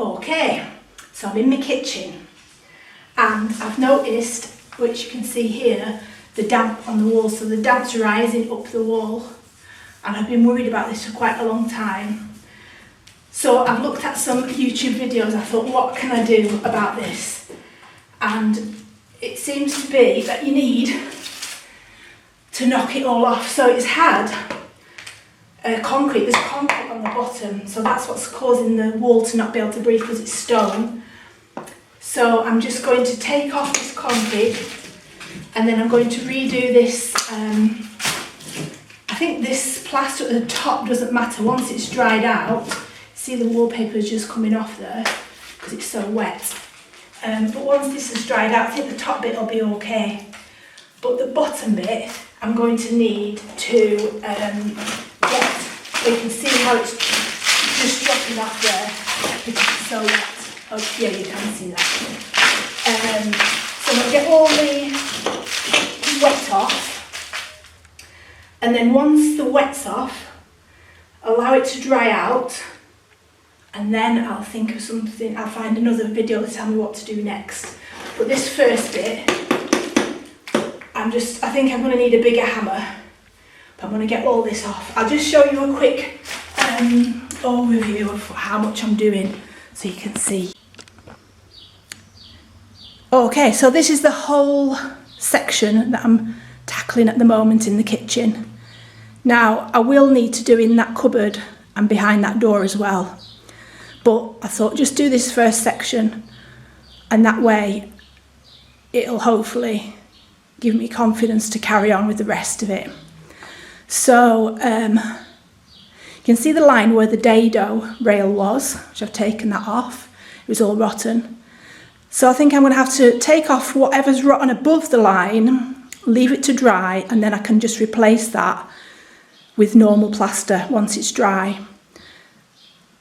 Okay, so I'm in my kitchen and I've noticed, which you can see here, the damp on the wall. So the damp's rising up the wall, and I've been worried about this for quite a long time. So I've looked at some YouTube videos. I thought, what can I do about this? And it seems to be that you need to knock it all off. So it's had there's concrete on the bottom, so that's what's causing the wall to not be able to breathe, because it's stone. So I'm just going to take off this concrete, and then I'm going to redo this. I think this plaster at the top doesn't matter once it's dried out. See, the wallpaper is just coming off there because it's so wet. But once this is dried out, I think the top bit will be okay. But the bottom bit, I'm going to need to get, so you can see how it's just dropping off there because it's so wet. Oh yeah, you can see that. So I'm going to get all the wet off, and then once the wet's off, allow it to dry out, and then I'll think of something. I'll find another video to tell me what to do next. But this first bit, I think I'm going to need a bigger hammer. But I'm going to get all this off. I'll just show you a quick overview of how much I'm doing so you can see. Okay, so this is the whole section that I'm tackling at the moment in the kitchen. Now, I will need to do in that cupboard and behind that door as well. But I thought just do this first section, and that way it'll hopefully give me confidence to carry on with the rest of it. So you can see the line where the dado rail was, which I've taken that off. It was all rotten. So I think I'm going to have to take off whatever's rotten above the line, leave it to dry, and then I can just replace that with normal plaster once it's dry.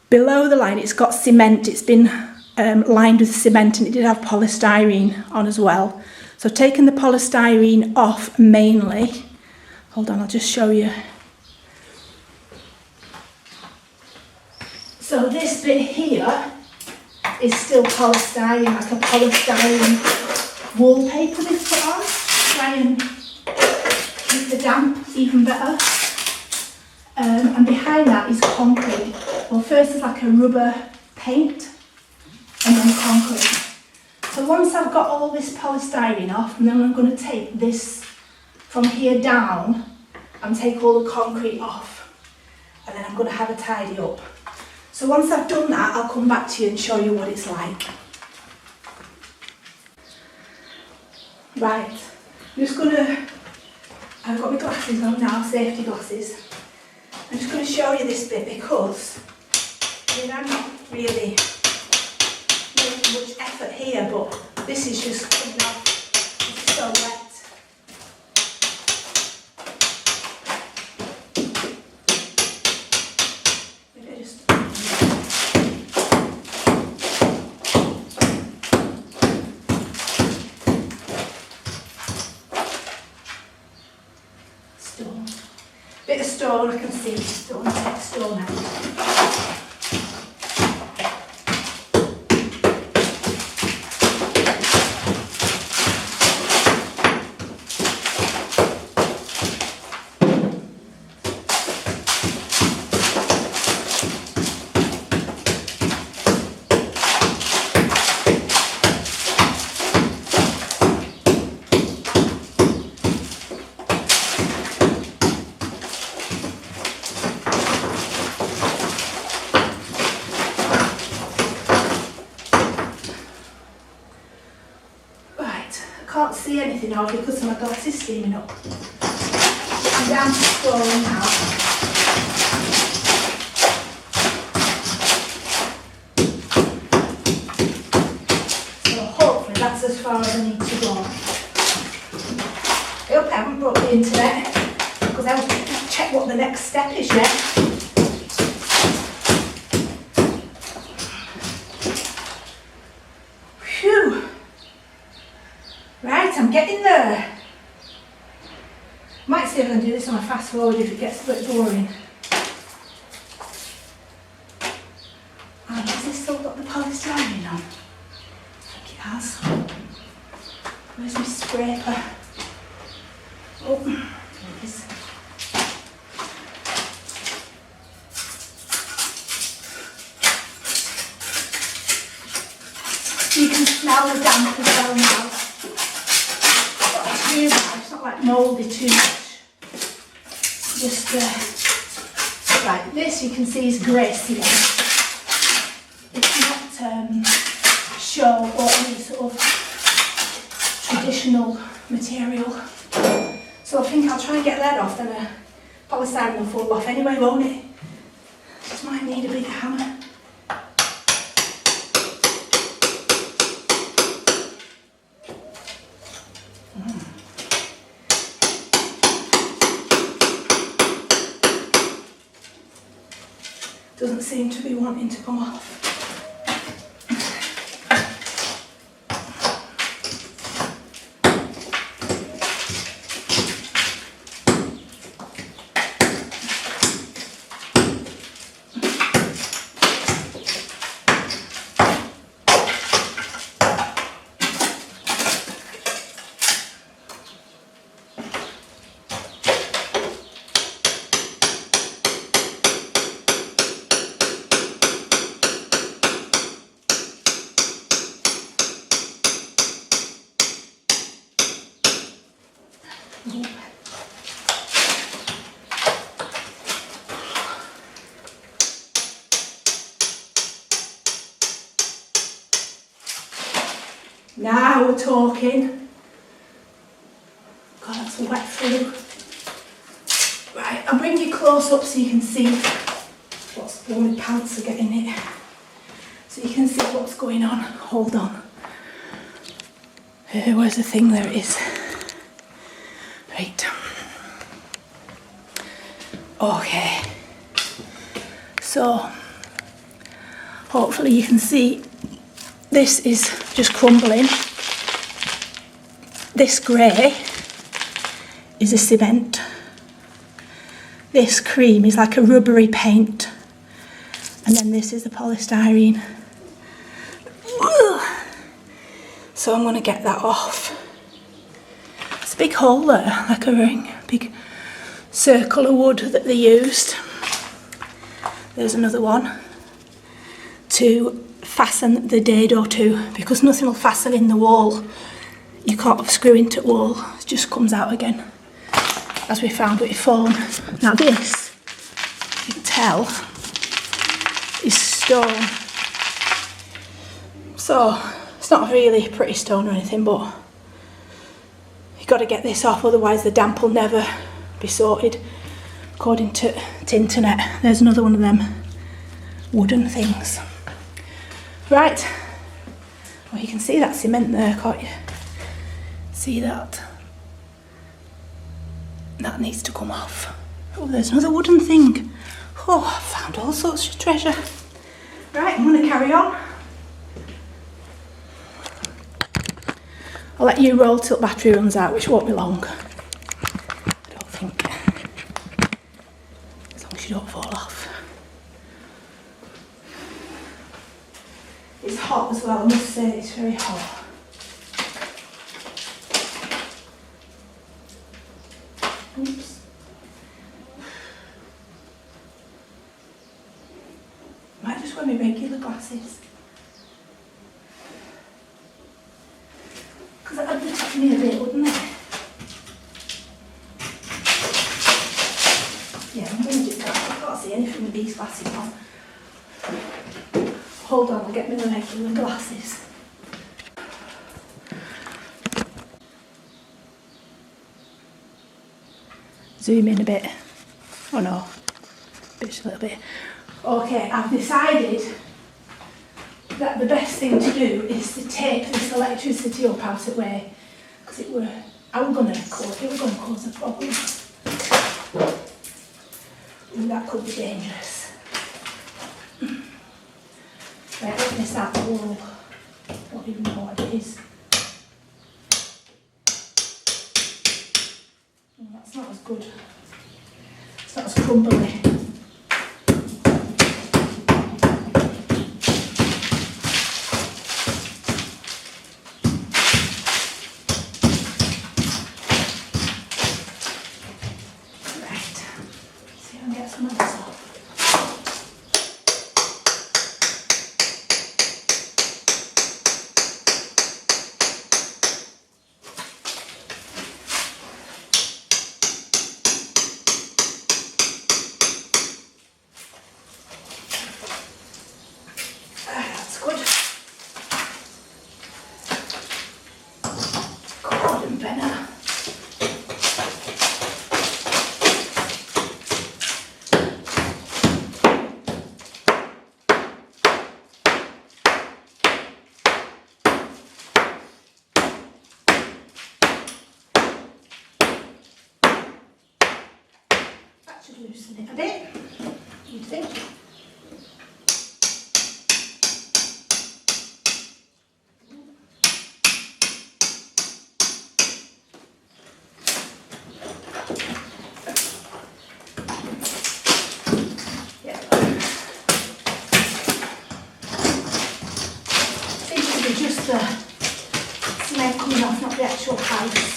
Below the line, it's got cement. It's been lined with cement, and it did have polystyrene on as well. So I've taken the polystyrene off mainly. Hold on, I'll just show you. So this bit here is still polystyrene, like a polystyrene wallpaper they've put on. Try and keep the damp even better. And behind that is concrete. Well, first is like a rubber paint, and then concrete. So once I've got all this polystyrene off, and then I'm going to take this from here down and take all the concrete off, and then I'm going to have a tidy up. So once I've done that, I'll come back to you and show you what it's like. Right, I've got my glasses on now, safety glasses. I'm just going to show you this bit because I'm not really making much effort here, but this is just coming off. It's so wet. Maybe I just... Stone. Bit of stone, I can see stone, take stone out. Can't see anything now because my glasses steaming up. I'm down to stone now. So hopefully that's as far as I need to go. I hope I haven't broke the internet because I haven't checked what the next step is yet. Phew! Right, I'm getting there. Might see if I can do this on a fast forward if it gets a bit boring. And has this still got the policy? paper. Oh, there it is. You can smell the damp as well now. Not too bad, it's not like mouldy too much. Just right, this you can see is grey cement. It's not show or any sort of traditional material. So I think I'll try and get that off, then a polystyrene will fall off anyway, won't it? Just might need a bigger hammer. Doesn't seem to be wanting to come off. Now we're talking. God, that's wet through. Right, I'll bring you close up so you can see what's going on. My pants are getting it. So you can see what's going on. Hold on. Where's the thing? There it is. Right. Okay. So, hopefully you can see this is just crumbling. This grey is a cement. This cream is like a rubbery paint. And then this is the polystyrene. So I'm going to get that off. It's a big hole there, like a ring. Big circle of wood that they used. There's another one to fasten the dado to, because nothing will fasten in the wall. You can't screw into the wall, it just comes out again, as we found with foam. Now this, you can tell, is stone. So it's not really pretty stone or anything, but you've got to get this off, otherwise the damp will never be sorted, according to the internet. There's another one of them wooden things. Right, well you can see that cement there, can't you? See that? That needs to come off. Oh, there's another wooden thing. Oh, I found all sorts of treasure. Right, I'm going to carry on. I'll let you roll till battery runs out, which won't be long. I don't think. As long as you don't fall off. It's hot as well, I must say, it's very hot. Oops. Might just wear my regular glasses. Because that would protect me a bit, wouldn't it? Yeah, I'm going to do that. I can't see anything with these glasses on. Hold on, I'll get me the regular glasses. Zoom in a bit. Oh no, just a little bit. Okay, I've decided that the best thing to do is to tape this electricity up out of the way, because it were going to cause a problem. And that could be dangerous. Right, open this out the wall. Don't even know what it is. Oh, that's not as good. It's not as crumbly.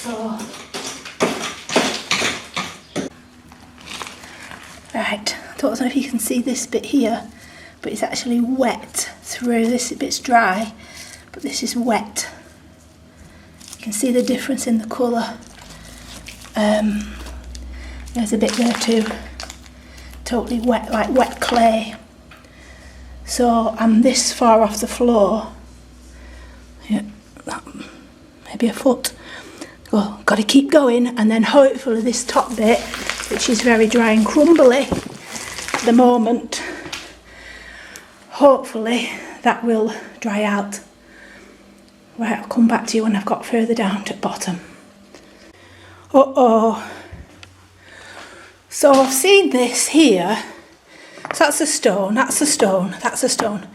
So, right, I don't know if you can see this bit here, but it's actually wet through. This bit's dry, but this is wet. You can see the difference in the colour. There's a bit there too, totally wet, like wet clay. So I'm this far off the floor, yeah, maybe a foot. Oh, got to keep going, and then hopefully this top bit, which is very dry and crumbly at the moment, hopefully that will dry out. Right, I'll come back to you when I've got further down to the bottom. Uh-oh. So I've seen this here. So that's a stone, that's a stone, that's a stone.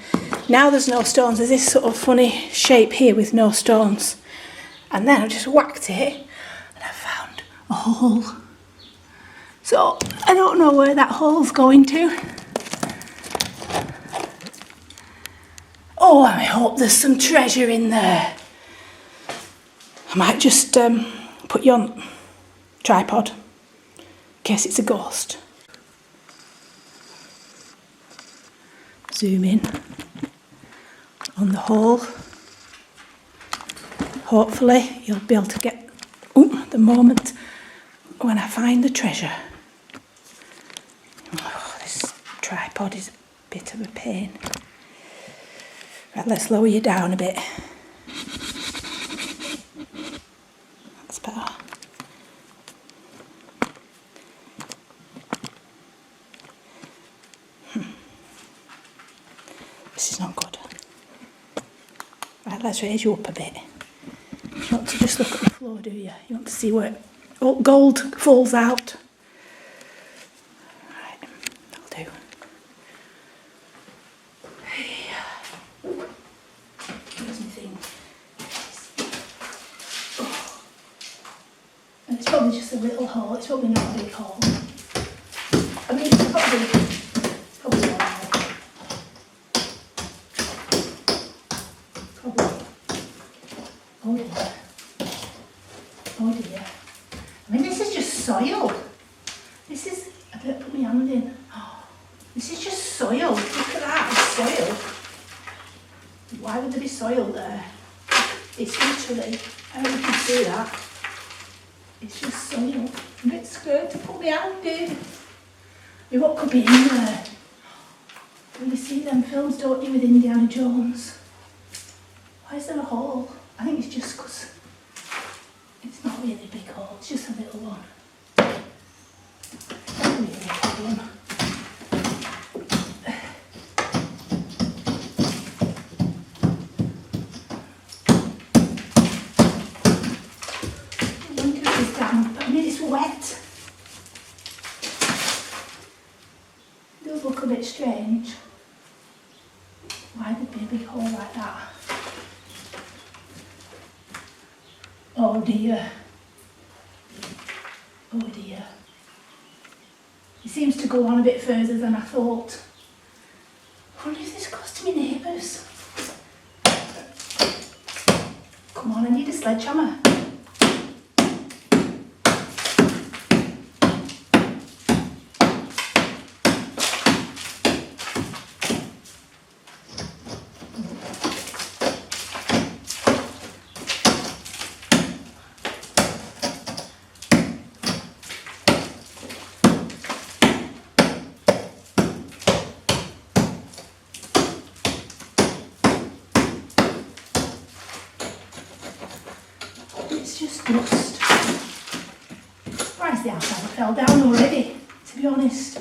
Now there's no stones. There's this sort of funny shape here with no stones. And then I just whacked it and I found a hole. So I don't know where that hole's going to. Oh, I hope there's some treasure in there. I might just put you on tripod in case it's a ghost. Zoom in on the hole. Hopefully you'll be able to get the moment when I find the treasure. Oh, this tripod is a bit of a pain. Right, let's lower you down a bit. That's better. This is not good. Right, let's raise you up a bit. You want to just look at the floor, do you? You want to see where gold falls out. Right, that'll do. Here's my thing. Oh. And it's probably just a little hole. It's probably not a big hole. I mean, it's probably all right. Oh dear. Oh dear. I mean, this is just soil. This is, I better put my hand in. Oh, this is just soil. Look at that, it's soil. Why would there be soil there? It's literally, I hope you can see that. It's just soil. I'm a bit scared to put my hand in. I mean, what could be in there? Well, you see them films, don't you, with Indiana Jones? Why is there a hole? I think it's just because it's not really a big hole, it's just a little one. Not really a problem. I wonder if it's damp. I mean, it's wet. It does look a bit strange. Why would there be a big hole like that? Oh dear. Oh dear. It seems to go on a bit further than I thought. I wonder if this goes to my neighbours. Come on, I need a sledgehammer. It's just dust. Surprised the outside fell down already, to be honest.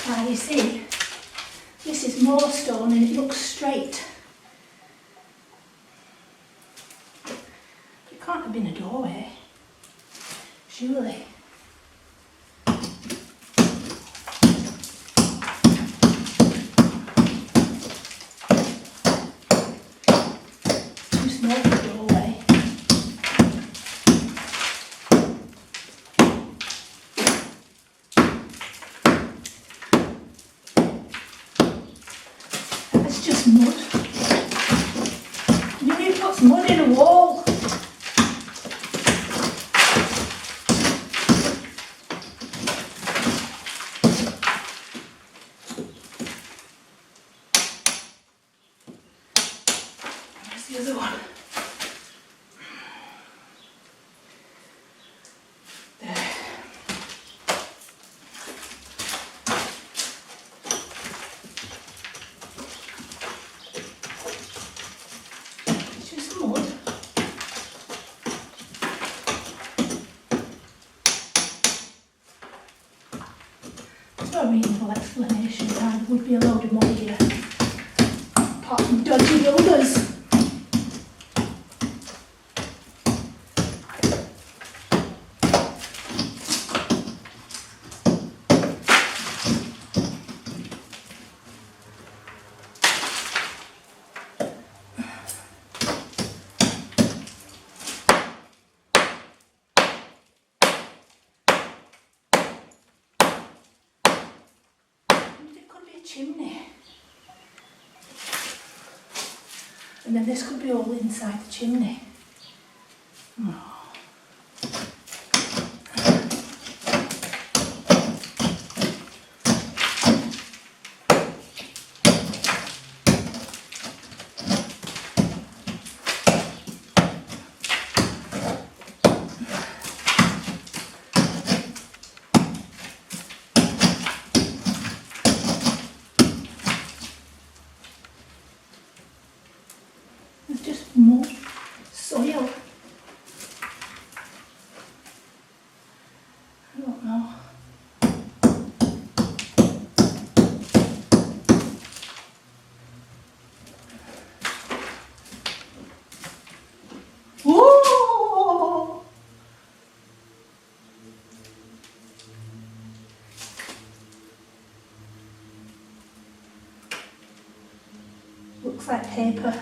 Now you see, this is more stone and it looks straight. It can't have been a doorway. Surely. Too small for a doorway. mud. You need to put some mud in a wall. Where's the other one? A reasonable explanation why there would be a load of mud here, apart from dodgy builders. Chimney, and then this could be all inside the chimney. Oh. There's just more soil. I don't know. Whoa! Looks like paper.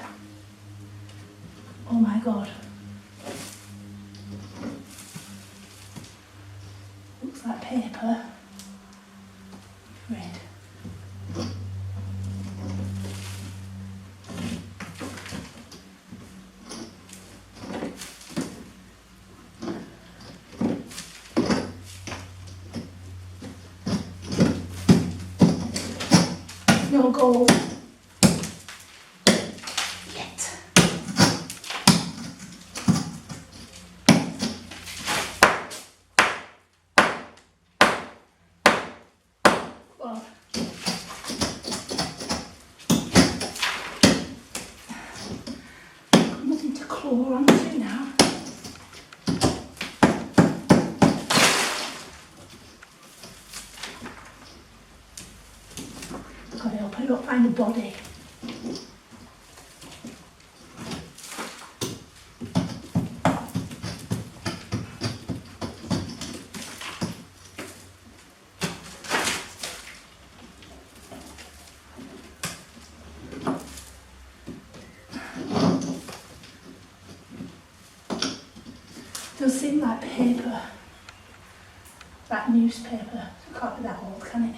Oh my God. Looks like paper. Red. No gold. Nothing to claw onto now. God, I hope I don't find a body. Does seem like paper, like newspaper. It can't be that old, can it?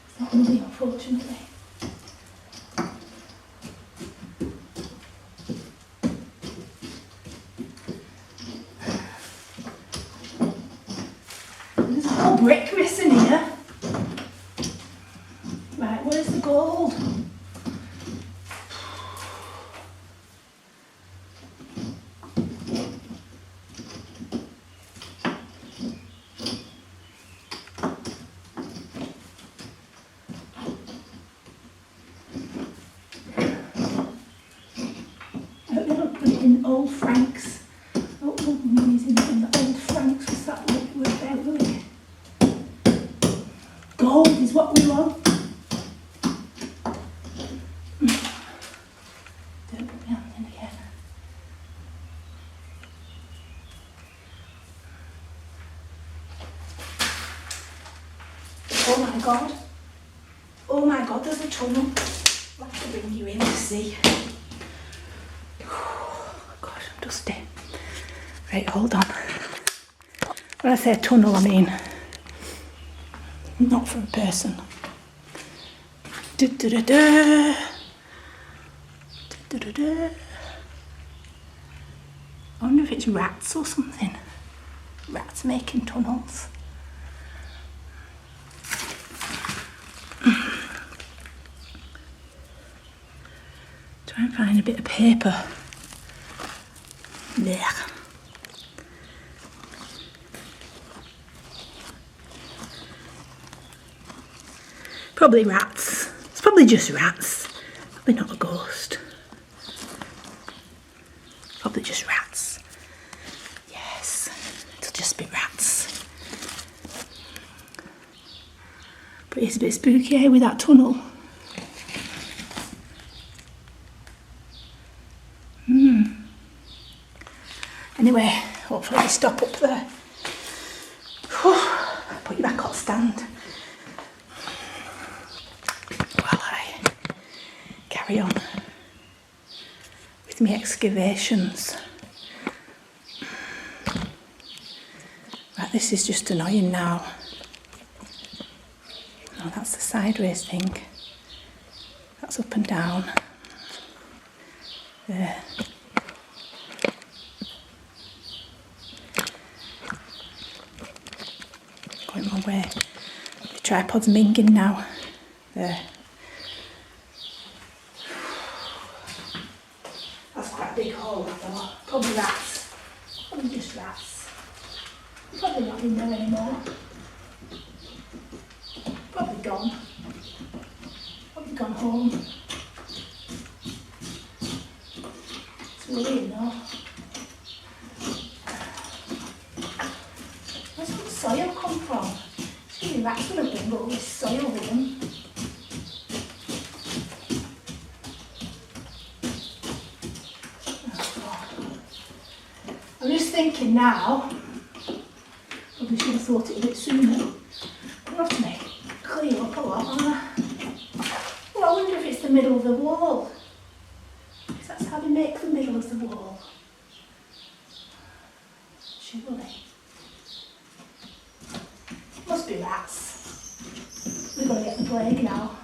It's not moving, unfortunately. There's a whole brick missing here. Right, where's the gold? In old francs. Oh, using it in the old francs. What's that word there, will it? Gold is what we want. Don't put my hand in again. Oh my God. Oh my God, there's a tunnel. I'll have to bring you in to see. Dusty. Right, hold on. When I say a tunnel, I mean not for a person. Da-da-da-da. Da-da-da-da. I wonder if it's rats or something. Rats making tunnels. Try and find a bit of paper. There. Probably rats. It's probably just rats. Probably not a ghost. Probably just rats. Yes, it'll just be rats. But it's a bit spooky, eh, with that tunnel. Anyway, hopefully we stop up there. Put you back on stand while I carry on with my excavations. Right, this is just annoying now. Oh, that's the sideways thing. That's up and down. There. Going wrong way. The tripod's minging now. There. That's quite a big hole, I thought. Probably rats. Probably just rats. Probably not in there anymore. Probably gone. Probably gone home. It's worrying though. Where's all the soil come from? Surely rats would have been got all this soil with them. I'm just thinking now, probably should have thought it a bit sooner. I'll have to make clear up a lot, aren't I? Well, I wonder if it's the middle of the wall. Because that's how they make the middle of the wall. Surely. Must be rats. We've got to get the plague now.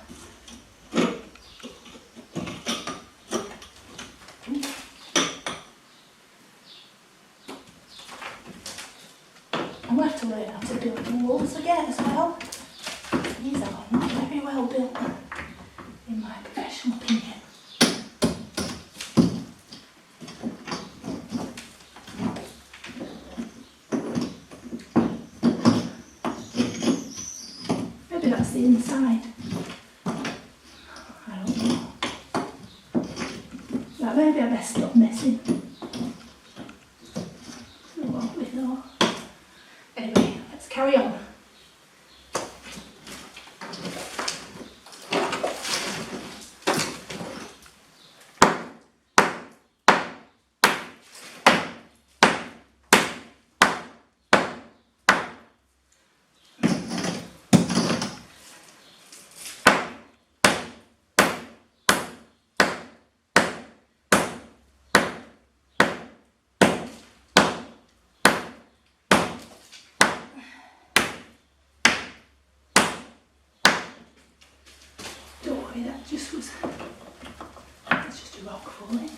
I'm going to have to learn how to build walls again as well. These are not very well built, in my professional opinion. Maybe that's the inside. I don't know. Right, maybe I best stop messing. Oh well, we know. Anyway, let's carry on. That just was, that's just a rock falling.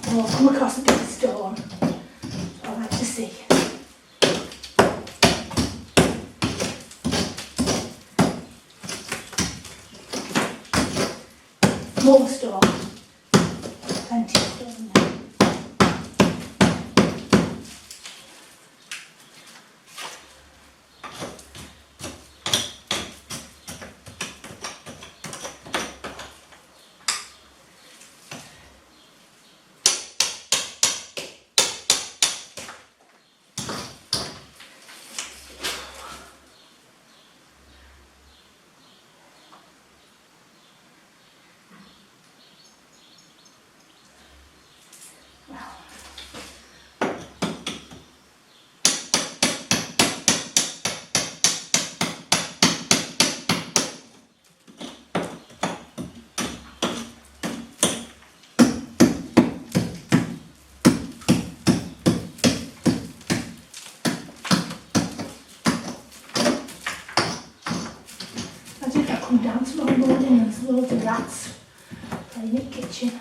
Oh, I've come across a big stone. I'd like to see. More stone. Plenty of stone there. come down tomorrow morning and there's loads of rats playing in the kitchen.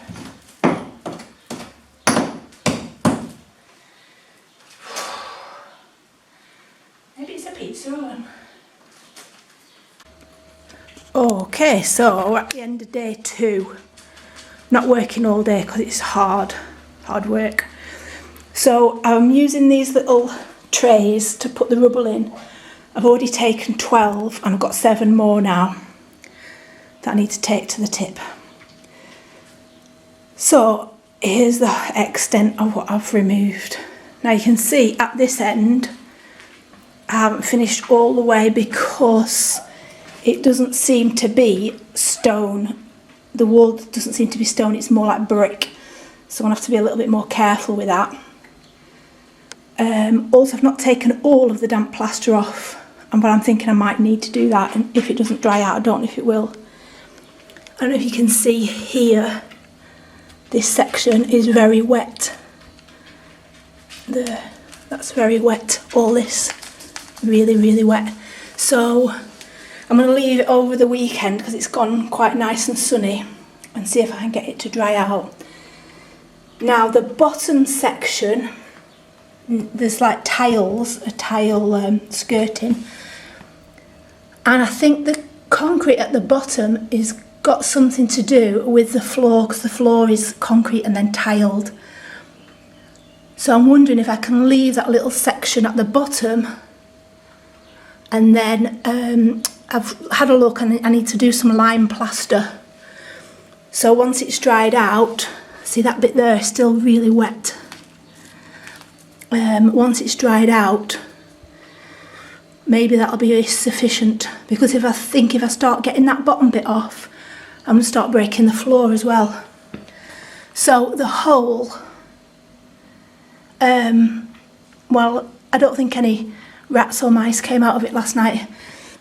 Maybe it's a pizza oven. Okay, so we're at the end of day 2. Not working all day because it's hard work. So I'm using these little trays to put the rubble in. I've already taken 12 and I've got 7 more now that I need to take to the tip. So here's the extent of what I've removed. Now you can see at this end I haven't finished all the way because it doesn't seem to be stone. The wall doesn't seem to be stone, it's more like brick. So I'm going to have to be a little bit more careful with that. Also, I've not taken all of the damp plaster off, but I'm thinking I might need to do that, and if it doesn't dry out, I don't know if it will. I don't know if you can see here, this section is very wet. There, that's very wet, all this, really wet. So I'm going to leave it over the weekend because it's gone quite nice and sunny, and see if I can get it to dry out. Now the bottom section, there's like tiles, a tile skirting, and I think the concrete at the bottom is got something to do with the floor, because the floor is concrete and then tiled. So I'm wondering if I can leave that little section at the bottom, and then I've had a look and I need to do some lime plaster. So once it's dried out, see that bit there is still really wet. Once it's dried out, maybe that'll be sufficient, because if I start getting that bottom bit off, I'm going to start breaking the floor as well. So the hole, well, I don't think any rats or mice came out of it last night.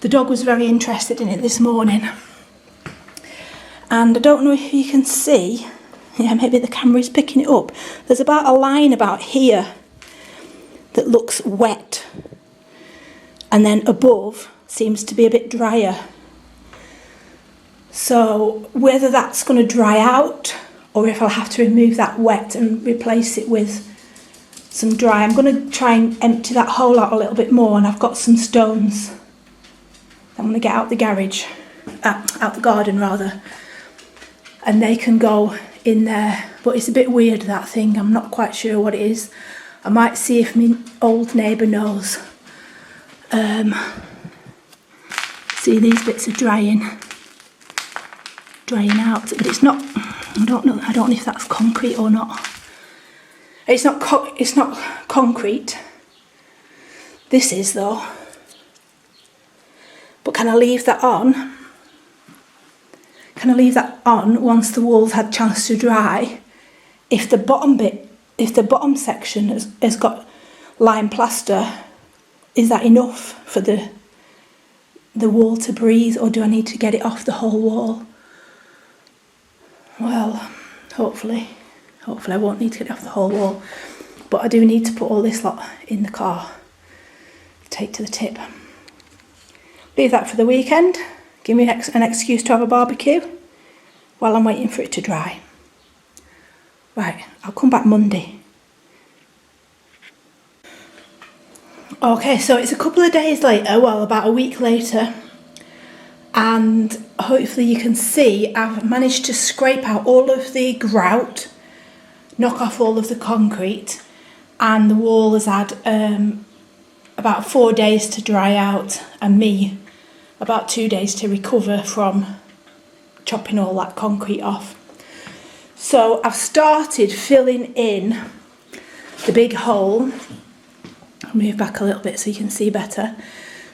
The dog was very interested in it this morning. And I don't know if you can see, yeah, maybe the camera is picking it up. There's about a line about here that looks wet, and then above seems to be a bit drier. So whether that's going to dry out or if I'll have to remove that wet and replace it with some dry, I'm going to try and empty that hole out a little bit more, and I've got some stones I'm going to get out the garage, out the garden rather, and they can go in there. But it's a bit weird, that thing, I'm not quite sure what it is. I might see if my old neighbour knows. See, these bits are drying out, but it's not, I don't know if that's concrete or not. It's not concrete. This is though. But can I leave that on? Can I leave that on once the walls had a chance to dry? If the bottom section has got lime plaster, is that enough for the wall to breathe, or do I need to get it off the whole wall? Well, hopefully I won't need to get it off the whole wall, but I do need to put all this lot in the car, take to the tip. Leave that for the weekend, give me an excuse to have a barbecue while I'm waiting for it to dry. Right, I'll come back Monday. Okay, so it's a couple of days later, well, about a week later, and hopefully you can see I've managed to scrape out all of the grout, knock off all of the concrete, and the wall has had about 4 days to dry out, and me about 2 days to recover from chopping all that concrete off. So I've started filling in the big hole. I'll move back a little bit so you can see better.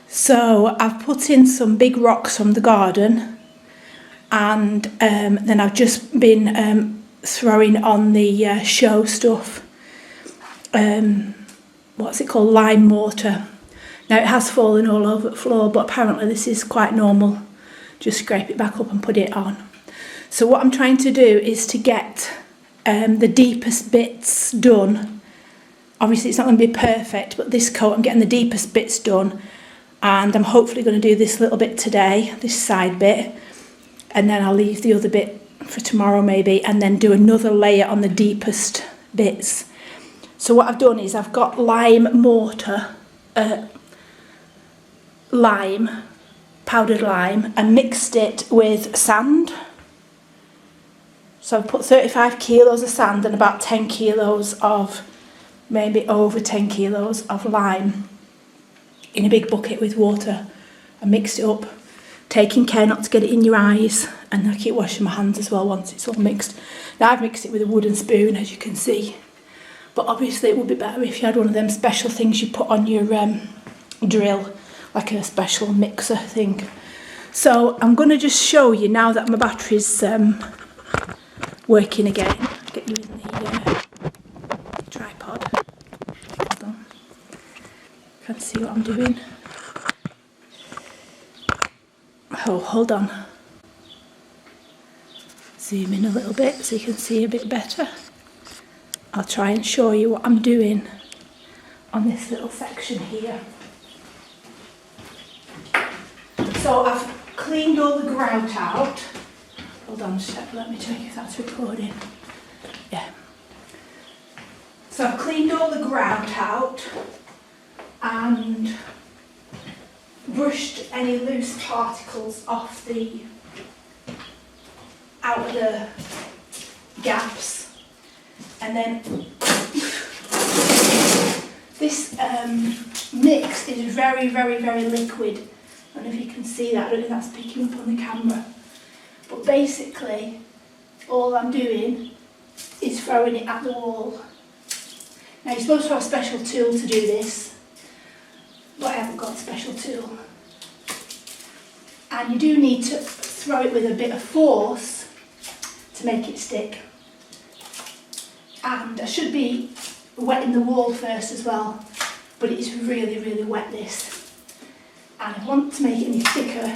So I've put in some big rocks from the garden, and then I've just been throwing on the show stuff. What's it called? Lime mortar. Now it has fallen all over the floor, but apparently this is quite normal. Just scrape it back up and put it on. So what I'm trying to do is to get the deepest bits done. Obviously it's not going to be perfect, but this coat I'm getting the deepest bits done, and I'm hopefully going to do this little bit today, this side bit, and then I'll leave the other bit for tomorrow maybe, and then do another layer on the deepest bits. So what I've done is I've got powdered lime, and mixed it with sand. So I've put 35 kilos of sand and about 10 kilos of, maybe over 10 kilos of lime in a big bucket with water. I mixed it up, taking care not to get it in your eyes, and I keep washing my hands as well once it's all mixed. Now I've mixed it with a wooden spoon, as you can see, but obviously it would be better if you had one of them special things you put on your drill, like a special mixer thing. So I'm going to just show you now that my battery's working again. Get you in the tripod. Hold on. Can't see what I'm doing. Oh, hold on. Zoom in a little bit so you can see a bit better. I'll try and show you what I'm doing on this little section here. So I've cleaned all the grout out. Hold on a sec, let me check if that's recording. Yeah. So I've cleaned all the grout out and brushed any loose particles off out of the gaps. And then this mix is very, very, very liquid. I don't know if you can see that, I don't know if that's picking up on the camera. But basically, all I'm doing is throwing it at the wall. Now you're supposed to have a special tool to do this, but I haven't got a special tool. And you do need to throw it with a bit of force to make it stick. And I should be wetting the wall first as well, but it's really, really wet this. And I want to make it any thicker,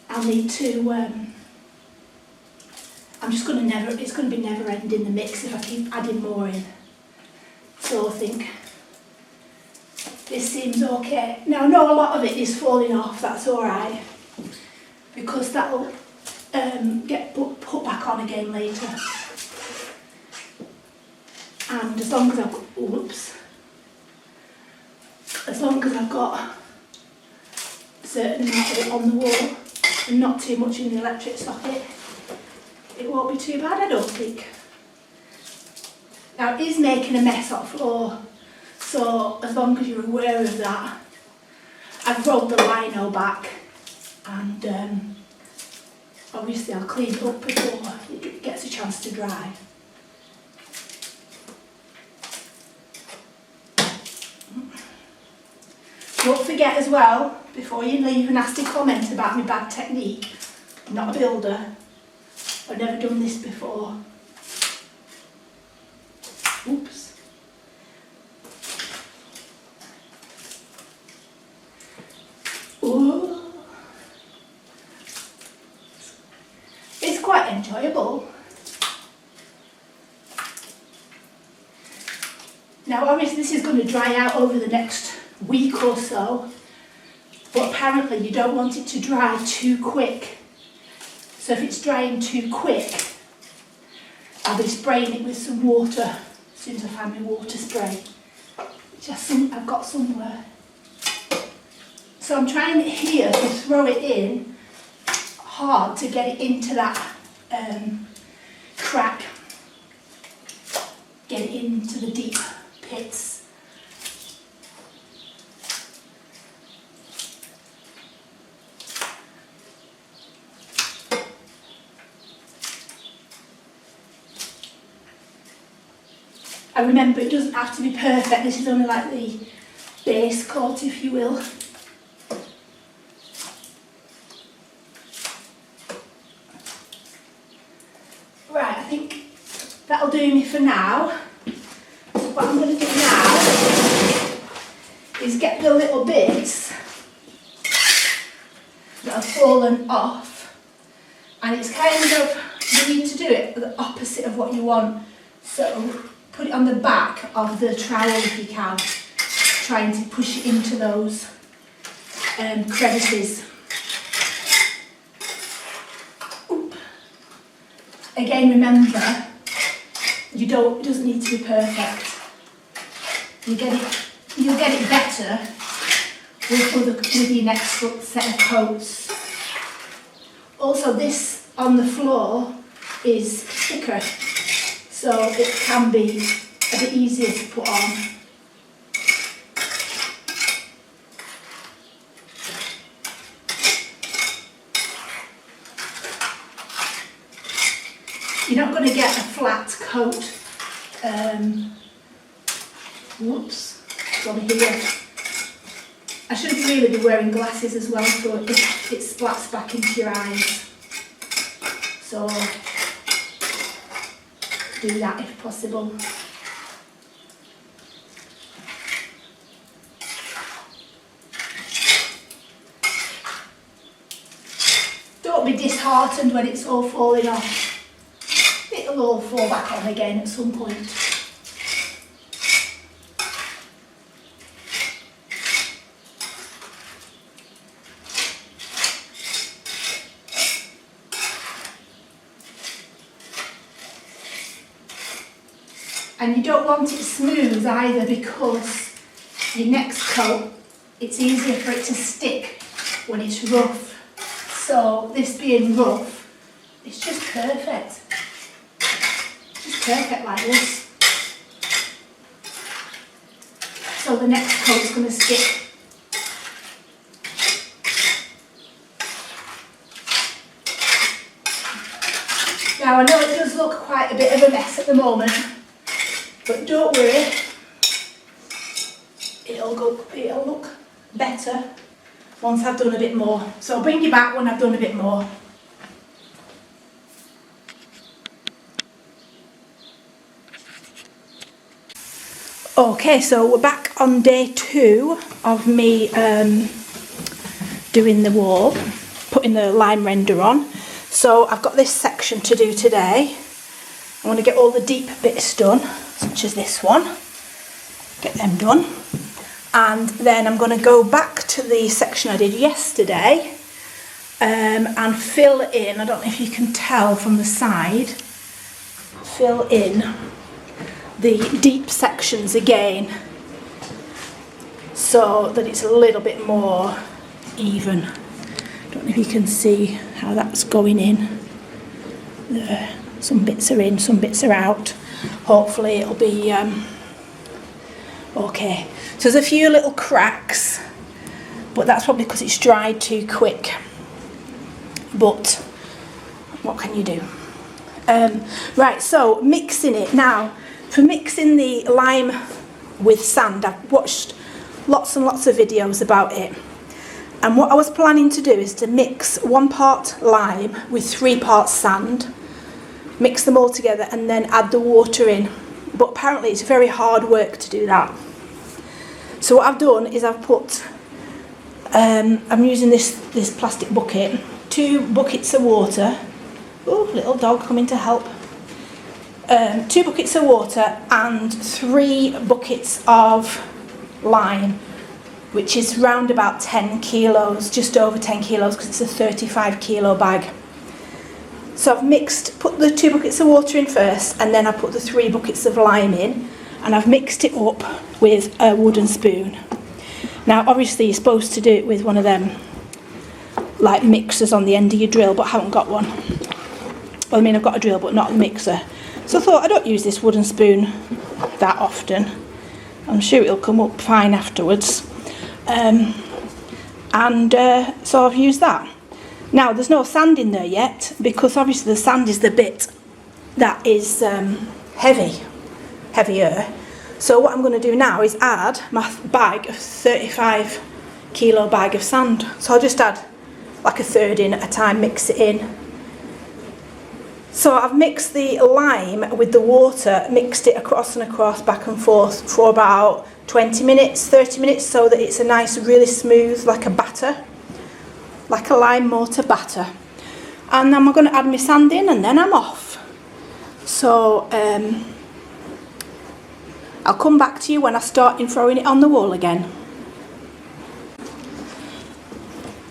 I'll need to, it's going to be never ending the mix if I keep adding more in. So I think this seems okay. Now I know a lot of it is falling off, that's alright, because that'll get put back on again later. And as long as I've got a certain amount of it on the wall and not too much in the electric socket, it won't be too bad, I don't think. Now it is making a mess on the floor, so as long as you're aware of that, I've rolled the lino back, and obviously I'll clean it up before it gets a chance to dry. Don't forget as well, before you leave a nasty comment about my bad technique, I'm not a builder, I've never done this before. Oops. Ooh. It's quite enjoyable. Now obviously this is going to dry out over the next week or so, but apparently you don't want it to dry too quick. So if it's drying too quick, I'll be spraying it with some water as soon as I find my water spray, which I've got somewhere. So I'm trying it here to throw it in hard to get it into that crack, get it into the deep pits. And remember, it doesn't have to be perfect, this is only like the base coat, if you will. Right, I think that'll do me for now. So what I'm going to do now is get the little bits that have fallen off. And it's kind of, you need to do it the opposite of what you want. So put it on the back of the trowel if you can. trying to push it into those crevices. Oop. Again, remember, it doesn't need to be perfect. You'll get it better with your next set of coats. Also, this on the floor is thicker, so it can be a bit easier to put on. You're not going to get a flat coat. Whoops, it's on here. I should really be wearing glasses as well, so it splats back into your eyes. So do that if possible. Don't be disheartened when it's all falling off. It'll all fall back on again at some point. And you don't want it smooth either, because your next coat, it's easier for it to stick when it's rough. So this being rough, it's just perfect. Just perfect like this. So the next coat's going to stick. Now I know it does look quite a bit of a mess at the moment, but don't worry, it'll look better once I've done a bit more. So I'll bring you back when I've done a bit more. Okay, so we're back on day 2 of me doing the wall, putting the lime render on. So I've got this section to do today. I want to get all the deep bits done, such as this one. Get them done. And then I'm going to go back to the section I did yesterday and fill in, I don't know if you can tell from the side, fill in the deep sections again, so that it's a little bit more even. Don't know if you can see how that's going in there. Some bits are in, some bits are out. Hopefully it'll be okay. So there's a few little cracks, but that's probably because it's dried too quick. But what can you do? Right, so mixing it. Now, for mixing the lime with sand, I've watched lots and lots of videos about it. And what I was planning to do is to mix 1 part lime with 3 parts sand, mix them all together and then add the water in. But apparently it's very hard work to do that. So what I've done is I've put, I'm using this plastic bucket, 2 buckets of water. Oh, little dog coming to help. 2 buckets of water and 3 buckets of lime, which is round about 10 kilos, just over 10 kilos, because it's a 35 kilo bag. So I've put the 2 buckets of water in first, and then I put the 3 buckets of lime in, and I've mixed it up with a wooden spoon. Now obviously you're supposed to do it with one of them like mixers on the end of your drill, but I haven't got one. Well, I mean, I've got a drill but not a mixer. So I thought I don't use this wooden spoon that often. I'm sure it'll come up fine afterwards. So I've used that. Now there's no sand in there yet, because obviously the sand is the bit that is heavier. So what I'm going to do now is add my bag of 35 kilo bag of sand. So I'll just add like a third in at a time, mix it in. So I've mixed the lime with the water, mixed it across and across, back and forth for about 20 minutes, 30 minutes, so that it's a nice, really smooth, like a batter, like a lime mortar batter. And then I'm going to add my sand in, and then I'm off. So I'll come back to you when I start throwing it on the wall again.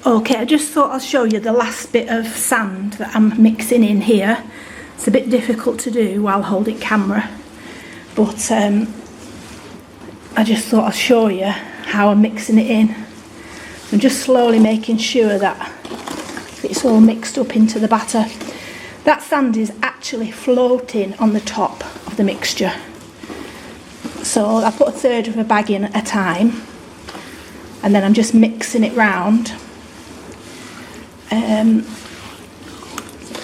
Okay, I just thought I'll show you the last bit of sand that I'm mixing in here. It's a bit difficult to do while holding camera, but I just thought I'll show you how I'm mixing it in. I'm just slowly making sure that it's all mixed up into the batter. That sand is actually floating on the top of the mixture. So I put 1/3 of a bag in at a time, and then I'm just mixing it round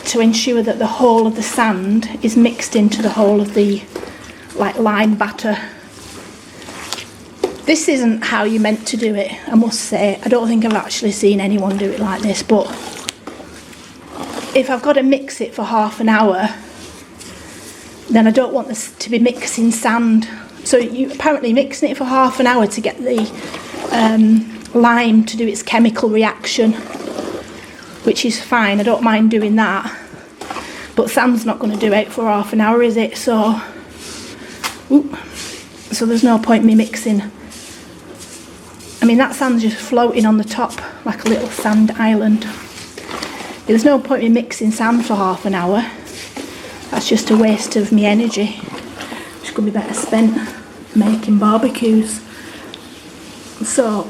to ensure that the whole of the sand is mixed into the whole of the lime batter. This isn't how you're meant to do it, I must say. I don't think I've actually seen anyone do it like this, but if I've got to mix it for half an hour, then I don't want this to be mixing sand. So you apparently mixing it for half an hour to get the lime to do its chemical reaction, which is fine. I don't mind doing that, but sand's not going to do it for half an hour, is it? So there's no point me mixing. I mean, that sand's just floating on the top like a little sand island. There's no point me mixing sand for half an hour. That's just a waste of my energy, which could be better spent making barbecues. So,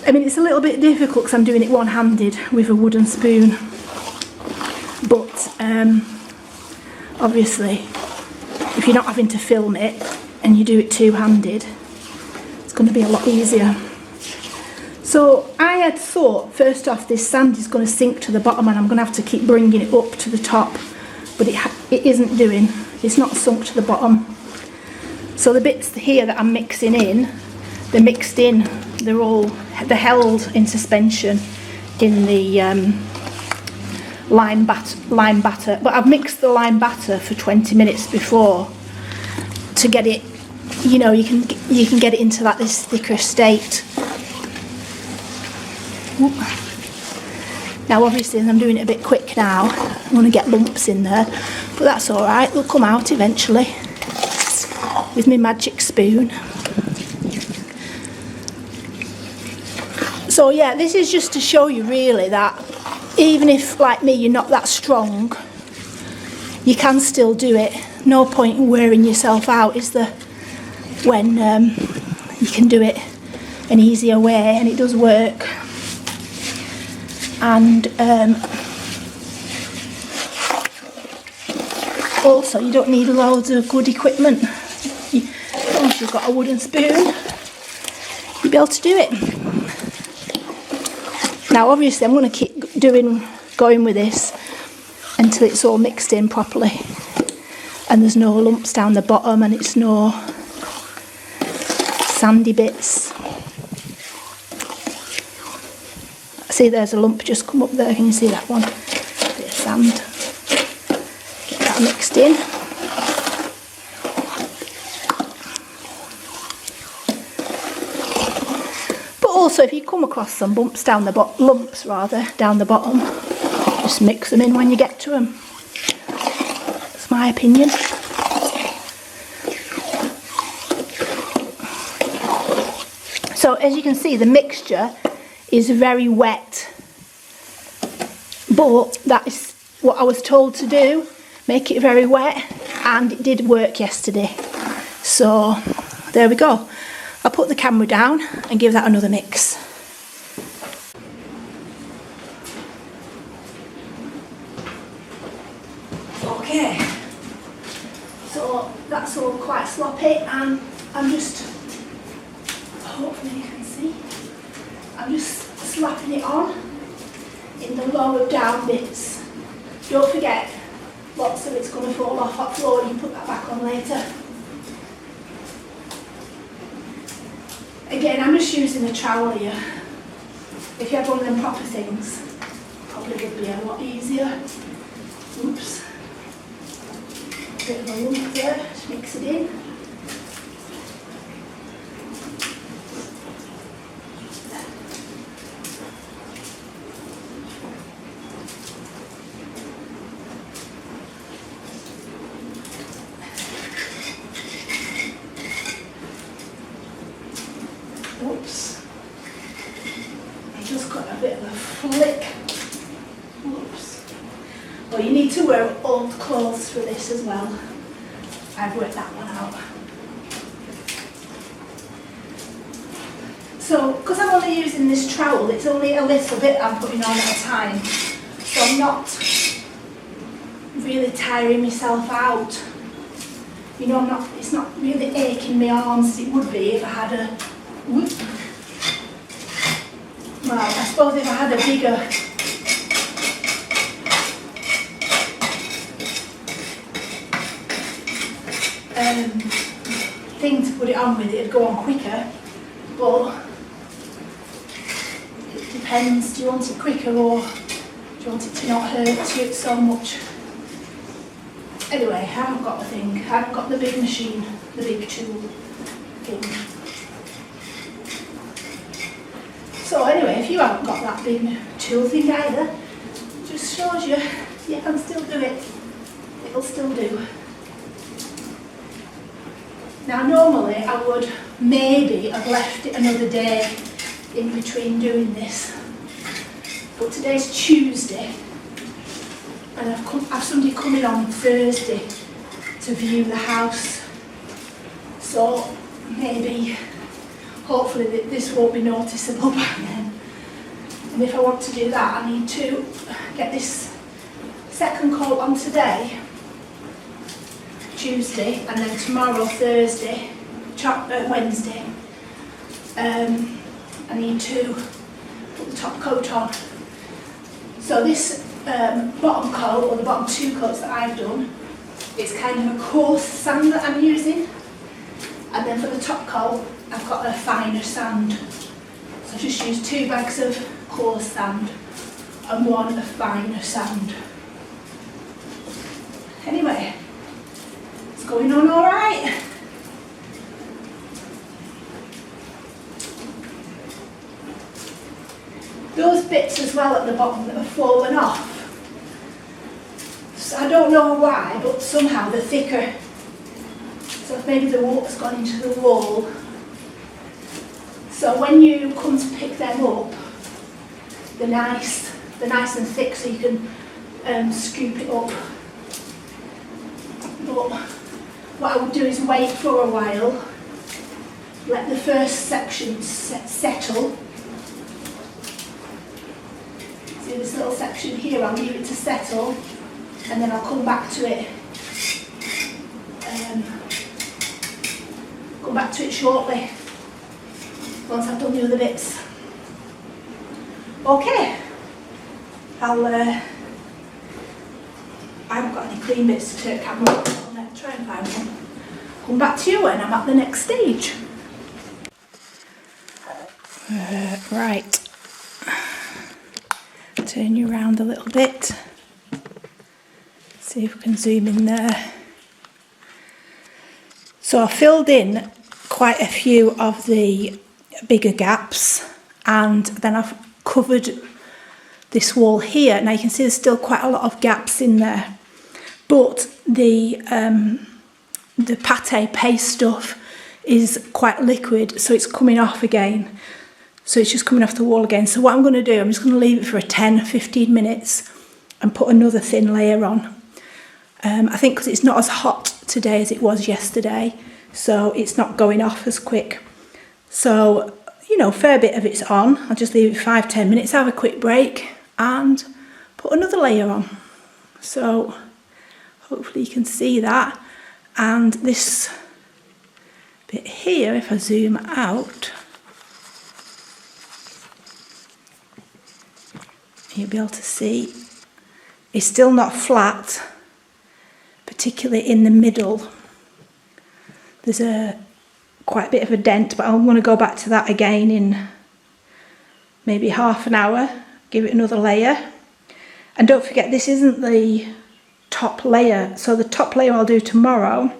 I mean, it's a little bit difficult because I'm doing it one-handed with a wooden spoon. But obviously, if you're not having to film it and you do it two-handed, it's going to be a lot easier. So I had thought, first off, this sand is going to sink to the bottom and I'm going to have to keep bringing it up to the top, but it isn't doing. It's not sunk to the bottom. So the bits here that I'm mixing in, they're mixed in. They're held in suspension in the lime batter. But I've mixed the lime batter for 20 minutes before to get it. You know, you can get it into this thicker state. Now obviously I'm doing it a bit quick now. I'm going to get lumps in there, but that's alright, they'll come out eventually with my magic spoon. So yeah, this is just to show you really that even if, like me, you're not that strong, you can still do it. No point in wearing yourself out, is there, when you can do it an easier way, and it does work. And also, you don't need loads of good equipment. As long as you've got a wooden spoon, you'll be able to do it. Now obviously I'm going to keep going with this until it's all mixed in properly and there's no lumps down the bottom and it's no sandy bits. See, there's a lump just come up there. Can you see that one? A bit of sand. Get that mixed in. But also, if you come across some lumps down the bottom, just mix them in when you get to them. That's my opinion. So as you can see, the mixture is very wet, but that is what I was told to do, make it very wet, and it did work yesterday. So there we go. I'll put the camera down and give that another mix. Okay, so that's all quite sloppy, and I'm just, hopefully you can see, I'm just slapping it on in the lower down bits. Don't forget, lots of it's going to fall off that floor, you can put that back on later. Again, I'm just using a trowel here. If you had one of them proper things, probably would be a lot easier. Oops. Bit of a lump there, just mix it in. Oops. I just got a bit of a flick. Oops. Well, you need to wear old clothes for this as well. I've worked that one out. So, because I'm only using this trowel, it's only a little bit I'm putting on at a time. So I'm not really tiring myself out. You know, it's not really aching my arms as it would be if I had a, whoop. Well, I suppose if I had a bigger thing to put it on with, it'd go on quicker, but it depends. Do you want it quicker or do you want it to not hurt you so much? Anyway, I haven't got the thing, I haven't got the big machine, the big tool thing. So anyway, if you haven't got that big tool thing either, it just shows you you can still do it. It'll still do. Now normally I would maybe have left it another day in between doing this, but today's Tuesday and I've somebody coming on Thursday to view the house, so maybe hopefully this won't be noticeable by then. And if I want to do that, I need to get this second coat on today, Tuesday, and then tomorrow, Thursday, Wednesday, I need to put the top coat on. So this bottom coat, or the bottom two coats that I've done, it's kind of a coarse sand that I'm using, and then for the top coat I've got a finer sand. So I've just used 2 bags of coarse sand and 1 of finer sand. Anyway, it's going on all right. Those bits as well at the bottom that have fallen off, so I don't know why, but somehow they're thicker. So maybe the water's gone into the wall. So when you come to pick them up, they're nice and thick, so you can scoop it up. But what I would do is wait for a while, let the first section settle. See this little section here, I'll leave it to settle, and then I'll come back to it. Come back to it shortly, once I've done the other bits. Okay, I haven't got any clean bits to take camera on, so I'll try and find one. Come back to you when I'm at the next stage. Right, turn you around a little bit, see if we can zoom in there. So I filled in quite a few of the bigger gaps, and then I've covered this wall here. Now you can see there's still quite a lot of gaps in there, but the pate paste stuff is quite liquid, so it's coming off again. So it's just coming off the wall again. So what I'm going to do, I'm just going to leave it for 10-15 minutes and put another thin layer on. I think because it's not as hot today as it was yesterday, so it's not going off as quick. So, you know, a fair bit of it's on. I'll just leave it 5-10 minutes, have a quick break and put another layer on. So hopefully you can see that. And this bit here, if I zoom out, you'll be able to see it's still not flat, particularly in the middle. There's quite a bit of a dent, but I'm going to go back to that again in maybe half an hour, give it another layer. And don't forget, this isn't the top layer, so the top layer I'll do tomorrow.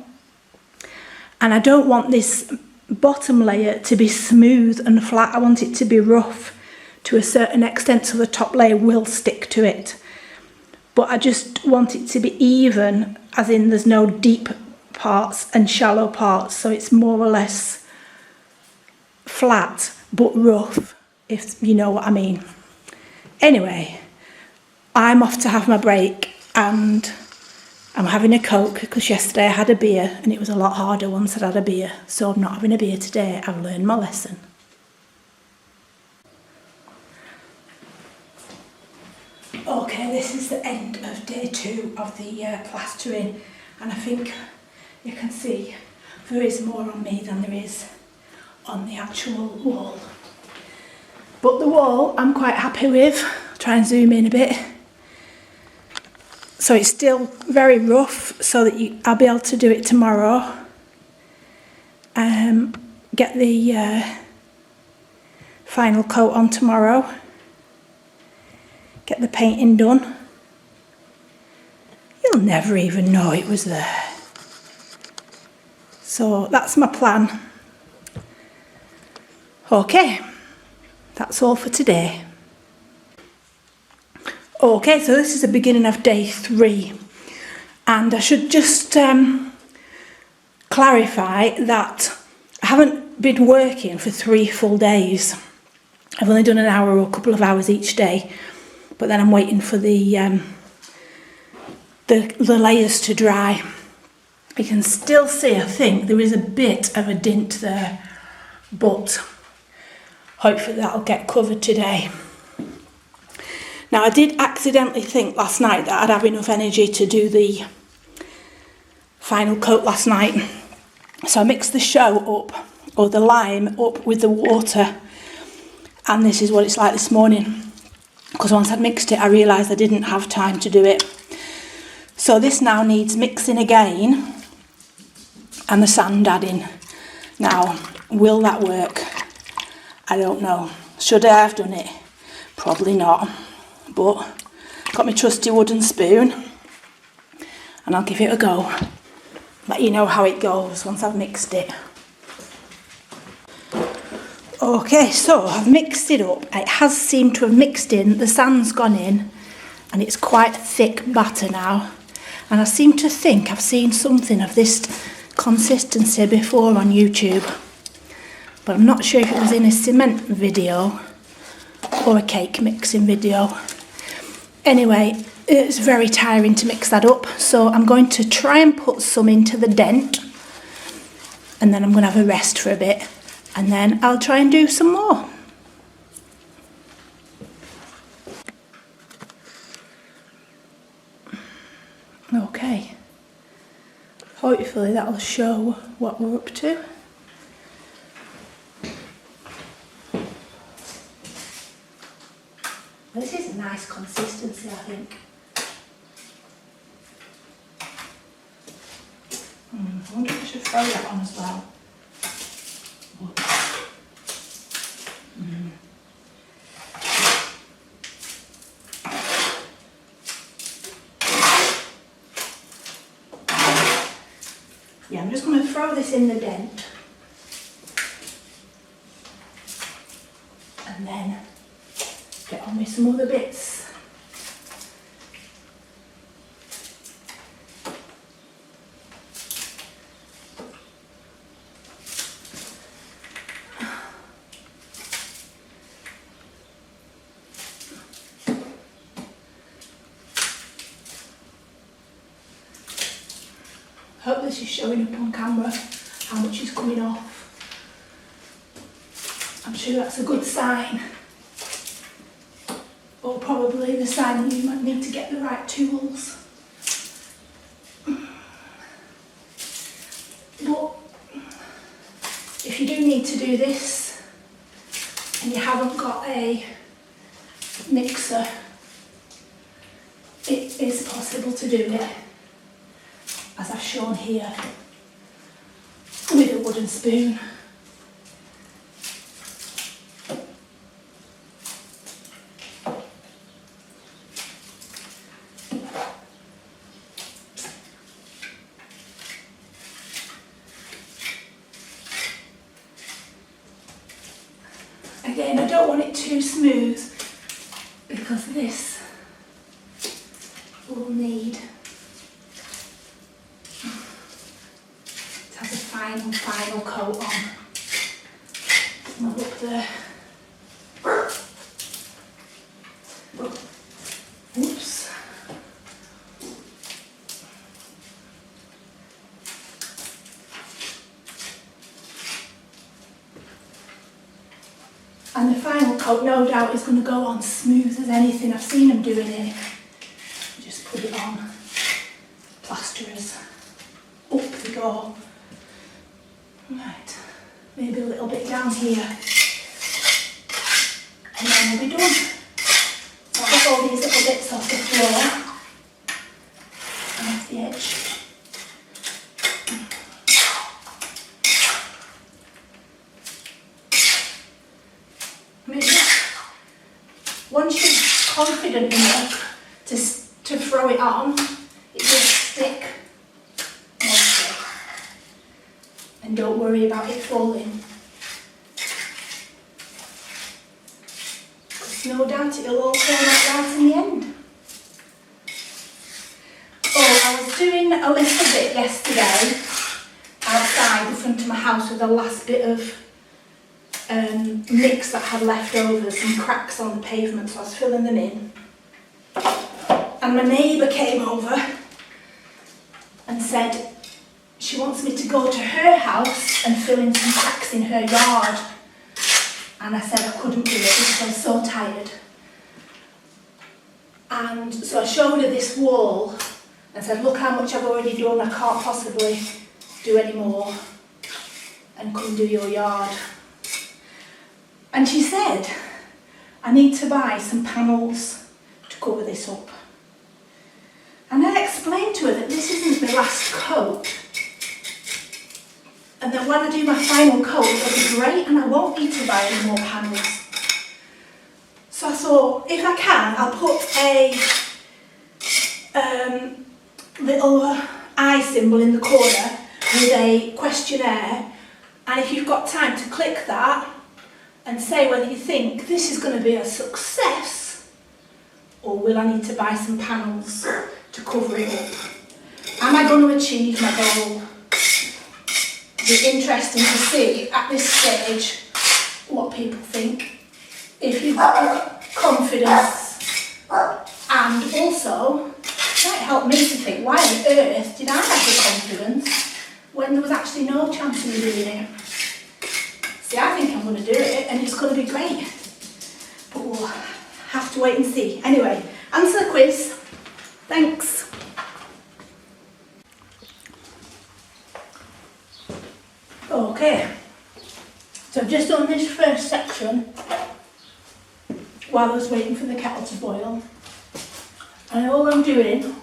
And I don't want this bottom layer to be smooth and flat, I want it to be rough to a certain extent, so the top layer will stick to it. But I just want it to be even, as in there's no deep parts and shallow parts, so it's more or less flat. but rough, if you know what I mean. Anyway, I'm off to have my break and I'm having a Coke because yesterday I had a beer and it was a lot harder once I'd had a beer. So I'm not having a beer today. I've learned my lesson. Okay, this is the end of day 2 of the plastering, and I think you can see there is more on me than there is on the actual wall. But the wall I'm quite happy with. I'll try and zoom in a bit. So it's still very rough, so that I'll be able to do it tomorrow. Get the final coat on tomorrow. Get the painting done. You'll never even know it was there. So that's my plan. Okay, that's all for today. Okay, so this is the beginning of day 3, and I should just clarify that I haven't been working for 3 full days. I've only done an hour or a couple of hours each day, but then I'm waiting for the layers to dry. You can still see, I think, there is a bit of a dint there, but hopefully that'll get covered today. Now, I did accidentally think last night that I'd have enough energy to do the final coat last night. So I mixed the show up, or the lime up with the water, and this is what it's like this morning. Because once I'd mixed it, I realised I didn't have time to do it. So this now needs mixing again and the sand adding. Now, will that work? I don't know. Should I have done it? Probably not. But got my trusty wooden spoon and I'll give it a go. Let you know how it goes once I've mixed it. Okay, so I've mixed it up. It has seemed to have mixed in. The sand's gone in and it's quite thick batter now. And I seem to think I've seen something of this consistency before on YouTube. But I'm not sure if it was in a cement video or a cake mixing video. Anyway, it's very tiring to mix that up, so I'm going to try and put some into the dent, and then I'm going to have a rest for a bit, and then I'll try and do some more. Okay, hopefully that'll show what we're up to. This is a nice consistency, I think. I wonder if I should throw that on as well. Yeah, I'm just going to throw this in the dent. And then get on with some other bits. Hope this is showing up on camera, how much is coming off. I'm sure that's a good sign. Or probably the sign that you might need to get the right tools. But if you do need to do this and you haven't got a mixer, it is possible to do it, as I've shown here, with a wooden spoon. Again, I don't want it too smooth because this will need to have a final coat on. I'll look the... Oops. And the final coat, no doubt, is going to go on smooth as anything. I've seen them doing it. Just put it on. Plasterers. Up we go. Right. Maybe a little bit down here. And then we'll be done. So I'll get all these little bits off the floor. And off the edge. Once you're confident enough to throw it on, it will stick mostly. And don't worry about it falling. Because no doubt it'll all turn out right in the end. Oh, I was doing a little bit yesterday outside the front of my house with the last bit of mix that had left over, some cracks on the pavement, so I was filling them in. And my neighbour came over and said she wants me to go to her house and fill in some cracks in her yard. And I said I couldn't do it because I was so tired. And so I showed her this wall and said, look how much I've already done, I can't possibly do any more, and come do your yard. And she said, I need to buy some panels to cover this up. And I explained to her that this isn't my last coat, and that when I do my final coat it'll be great and I won't need to buy any more panels. So I thought, if I can, I'll put a little eye symbol in the corner with a questionnaire, and if you've got time to click that and say whether you think this is going to be a success or will I need to buy some panels to cover it up. Am I going to achieve my goal? It'll be interesting to see at this stage what people think. If you've got confidence, and also it might help me to think, why on earth did I have the confidence when there was actually no chance of me doing it? See, I think I'm going to do it and it's going to be great. But we'll have to wait and see. Anyway, answer the quiz. Thanks. Okay. So I've just done this first section while I was waiting for the kettle to boil. And all I'm doing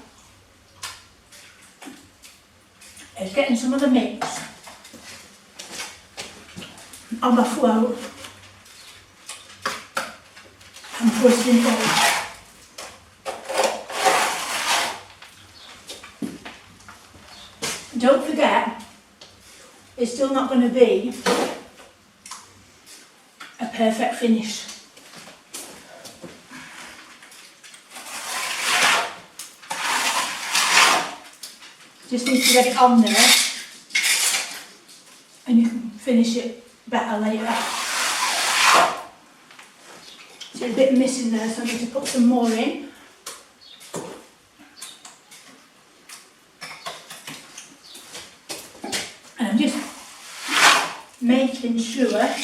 is getting some of the mix on my float and twisting it over. Don't forget, it's still not going to be a perfect finish. Just need to get it on there and you can finish it better later. So a bit missing there, so I need to put some more in. And I'm just making sure that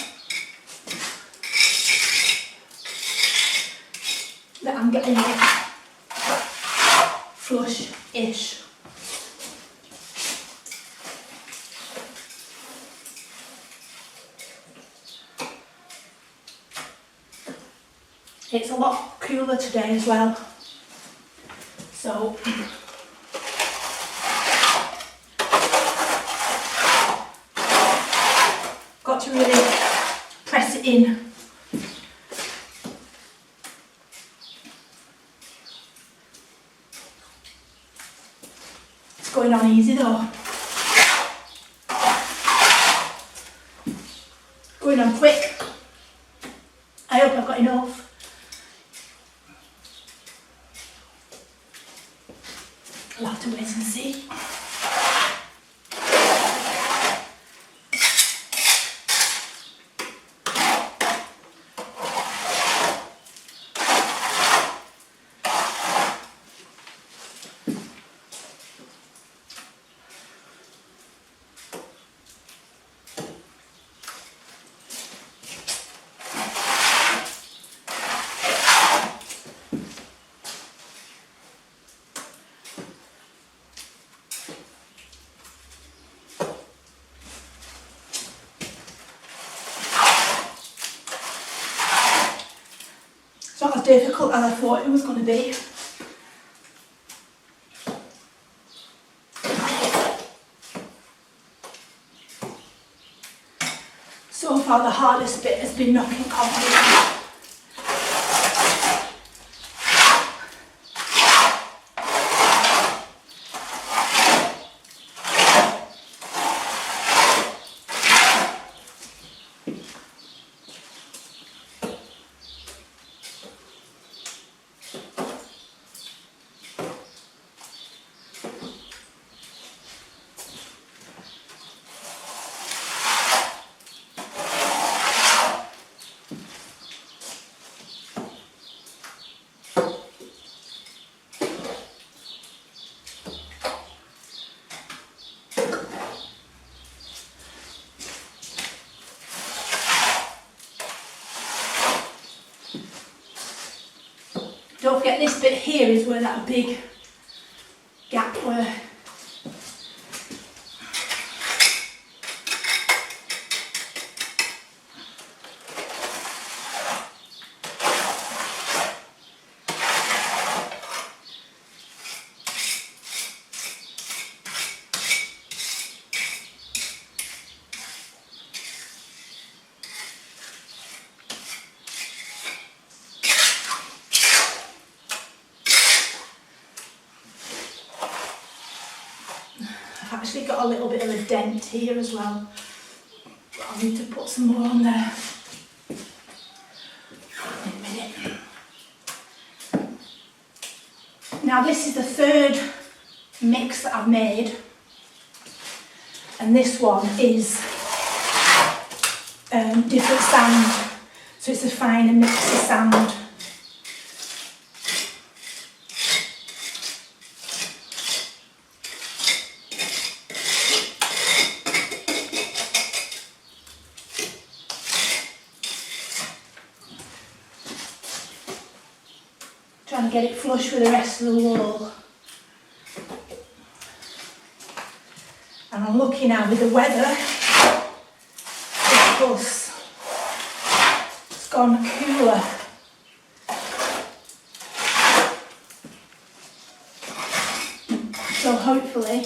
I'm getting it flush-ish. It's a lot cooler today as well, so got to really press it in. It's going on easy though. Going on quick. I hope I've got enough. I'll have to wait and see. It's not as difficult as I thought it was going to be. So far the hardest bit has been knocking concrete out. Don't forget this bit here is where that big gap were. I've actually got a little bit of a dent here as well. I'll need to put some more on there in a minute. Now this is the third mix that I've made, and this one is different sand, so it's a finer mix of sand. Trying to get it flush with the rest of the wall. And I'm lucky now with the weather because it's gone cooler. So hopefully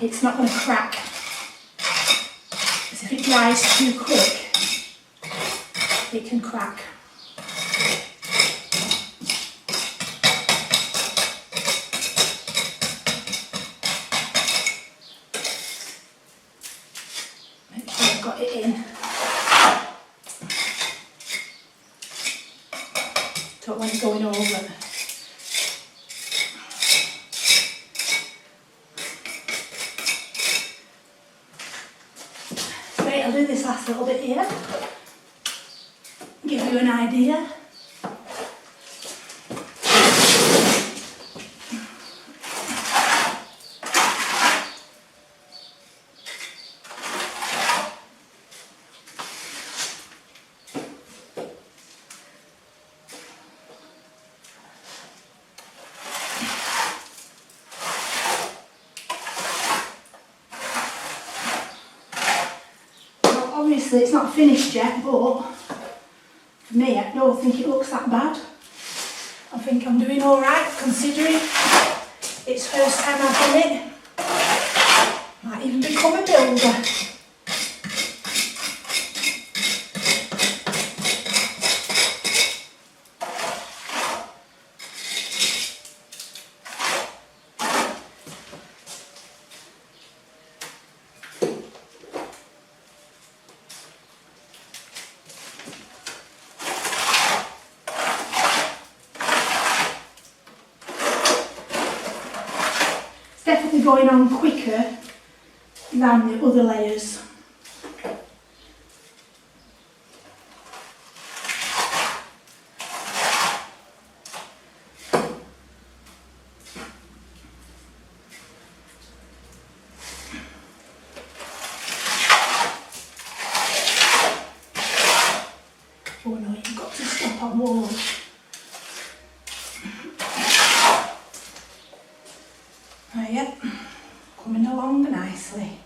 it's not going to crack. Because if it dries too quick, it can crack. Make sure I've got it in. Don't want it going over. Wait, I'll do this last little bit here. Give you an idea. Well, obviously it's not finished yet, but for me, I don't think it looks that bad. I think I'm doing alright considering it's first time I've done it. Might even become a builder. Definitely going on quicker than the other layers. Oh no, you've got to stop on walls. Yep, coming along nicely.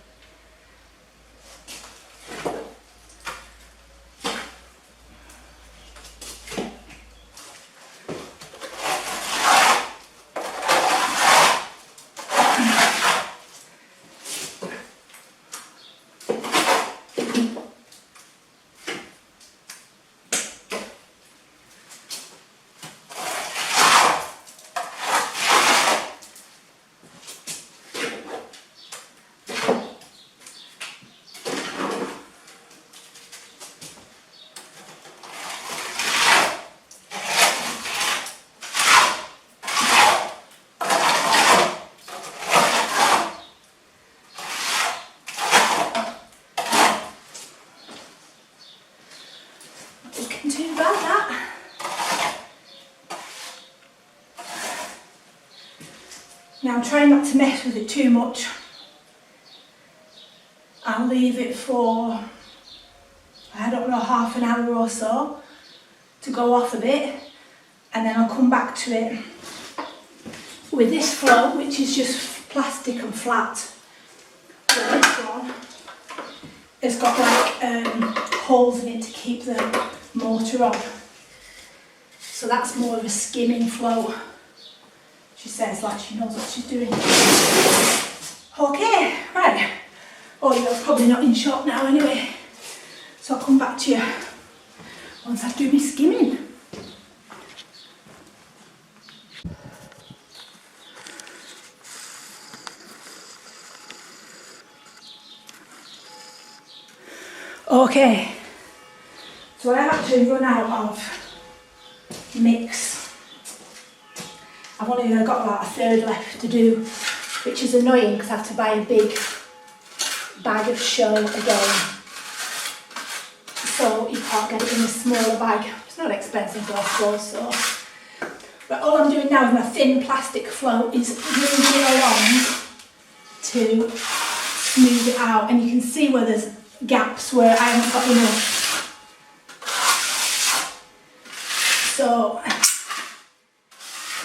too bad, that. Now I'm trying not to mess with it too much. I'll leave it for, I don't know, half an hour or so to go off a bit, and then I'll come back to it with this float, which is just plastic and flat. But this one has got like holes in it to keep the motor on. So that's more of a skimming float. She says like she knows what she's doing. Okay, right. Oh, you're probably not in shop now anyway. So I'll come back to you once I do my skimming. Okay, so I've actually run out of mix. I've only got about a third left to do, which is annoying because I have to buy a big bag of show again. So you can't get it in a smaller bag. It's not expensive though, I suppose, so. But all I'm doing now with my thin plastic float is moving it along to smooth it out, and you can see where there's gaps where I haven't got enough. So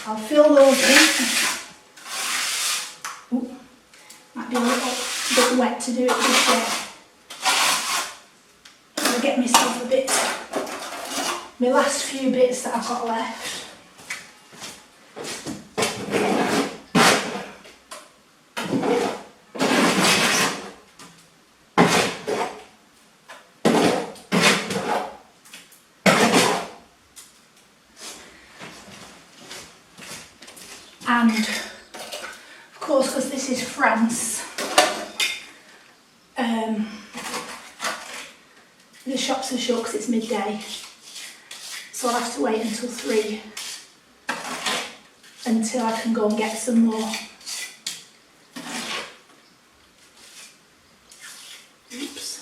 I'll fill those in. Ooh, might be a little bit wet to do it just yet. I'll get myself a bit, my last few bits that I've got left. And of course, because this is France, the shops are shut because it's midday, so I'll have to wait until 3 until I can go and get some more. Oops.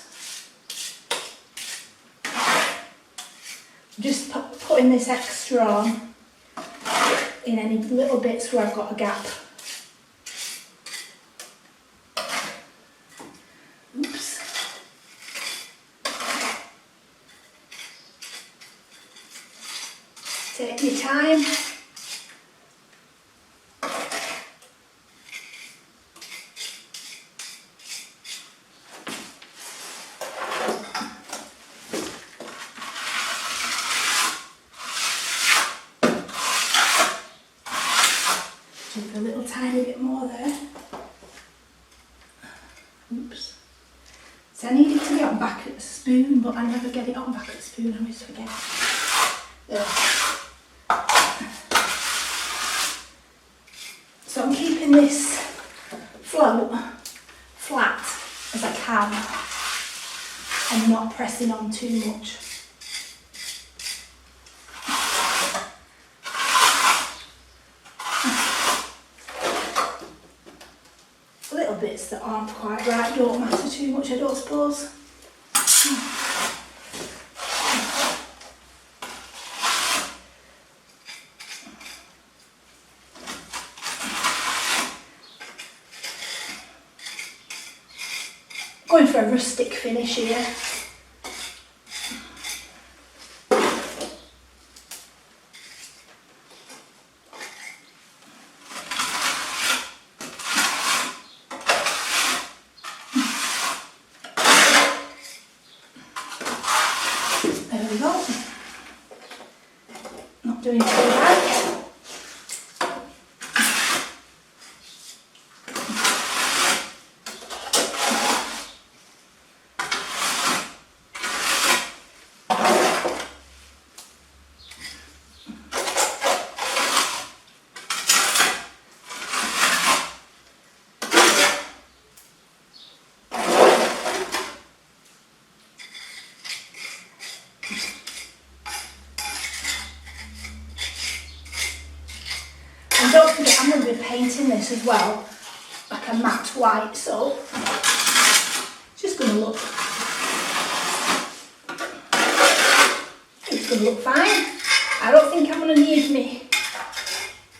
I'm just putting this extra on in any little bits where I've got a gap. Oops. Take your time. Just a little tiny bit more there. Oops. So I need it to be on back at the spoon, but I never get it on back at the spoon, I always forget. There. So I'm keeping this float flat as I can and not pressing on too much. Little bits that aren't quite right don't matter too much, I don't suppose. Going for a rustic finish here. There we go. Not doing too bad. And don't forget, I'm going to be painting this as well, like a matte white, so it's just going to look, it's going to look fine. I don't think I'm going to need me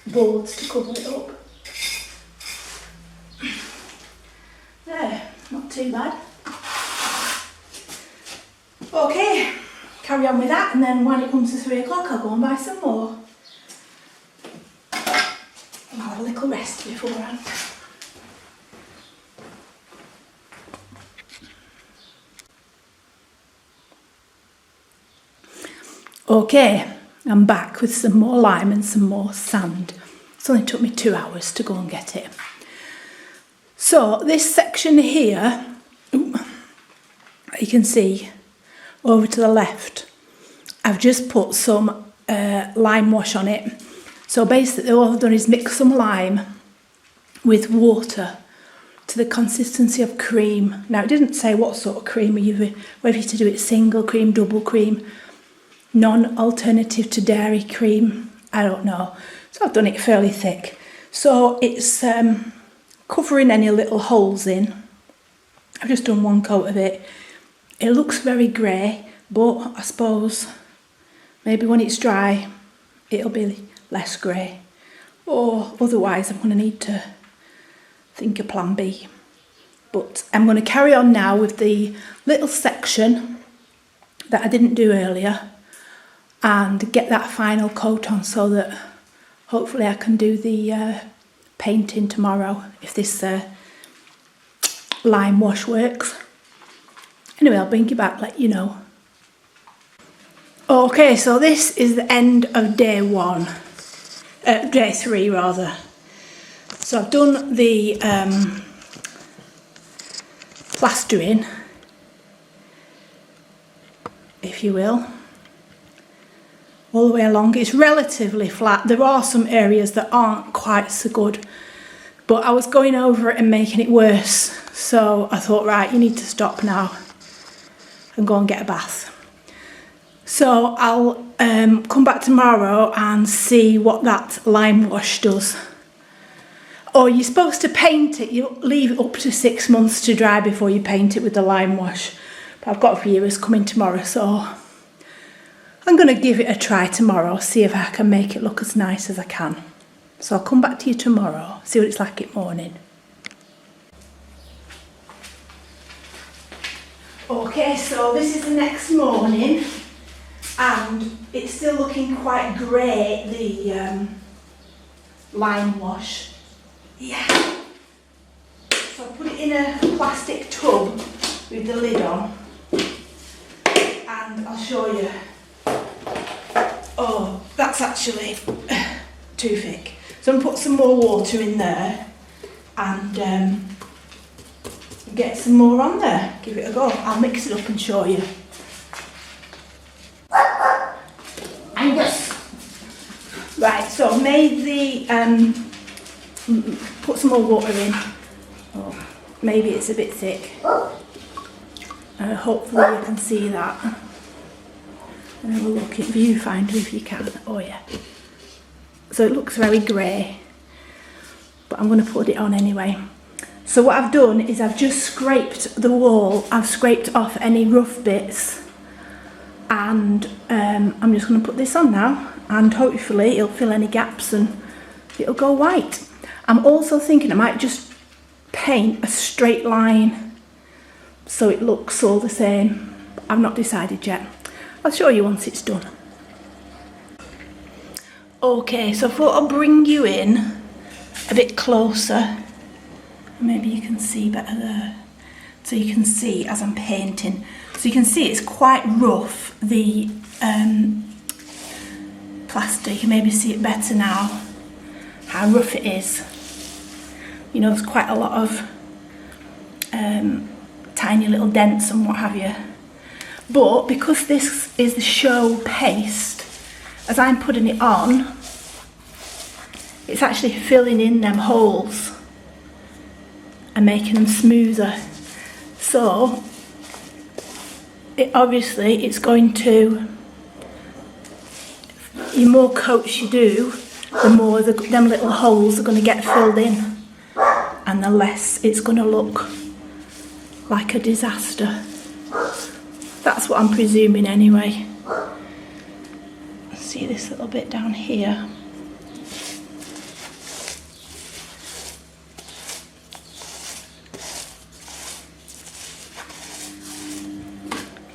boards to cover it up. There, not too bad. Okay, carry on with that, and then when it comes to 3 o'clock I'll go and buy some more. I'll have a little rest beforehand. Okay, I'm back with some more lime and some more sand. It only took me 2 hours to go and get it. So this section here, you can see over to the left, I've just put some lime wash on it. So basically all I've done is mix some lime with water to the consistency of cream. Now it didn't say what sort of cream, whether you to do it single cream, double cream, non-alternative to dairy cream, I don't know. So I've done it fairly thick. So it's covering any little holes in. I've just done 1 coat of it. It looks very grey, but I suppose maybe when it's dry it'll be less grey. Or otherwise I'm going to need to think of plan B. But I'm going to carry on now with the little section that I didn't do earlier and get that final coat on so that hopefully I can do the painting tomorrow if this lime wash works. Anyway, I'll bring you back, let you know. Okay, so this is the end of day 3 rather. So I've done the plastering, if you will, all the way along. It's relatively flat. There are some areas that aren't quite so good, but I was going over it and making it worse. So I thought, right, you need to stop now and go and get a bath. So I'll come back tomorrow and see what that lime wash does. Or you're supposed to paint it, you leave it up to 6 months to dry before you paint it with the lime wash. But I've got viewers coming tomorrow, so I'm going to give it a try tomorrow, see if I can make it look as nice as I can. So I'll come back to you tomorrow, see what it's like in the morning. Okay, so this is the next morning and it's still looking quite grey, the lime wash. Yeah. So I put it in a plastic tub with the lid on and I'll show you. Oh, that's actually too thick. So I'm going to put some more water in there and get some more on there. Give it a go. I'll mix it up and show you. Right, so I made the put some more water in. Oh, maybe it's a bit thick. Hopefully you can see that. And have a look at viewfinder if you can. Oh yeah. So it looks very grey, but I'm going to put it on anyway. So what I've done is I've just scraped the wall. I've scraped off any rough bits, and I'm just going to put this on now, and hopefully it'll fill any gaps and it'll go white. I'm also thinking I might just paint a straight line so it looks all the same. I've not decided yet. I'll show you once it's done. Okay, so I thought I'll bring you in a bit closer. Maybe you can see better there. So you can see as I'm painting. So you can see it's quite rough, the plaster. You can maybe see it better now, how rough it is. You know, there's quite a lot of tiny little dents and what have you. But because this is the show paste, as I'm putting it on, it's actually filling in them holes and making them smoother. So obviously it's going to, the more coats you do, the more them little holes are going to get filled in, and the less it's going to look like a disaster. That's what I'm presuming anyway. see this little bit down here.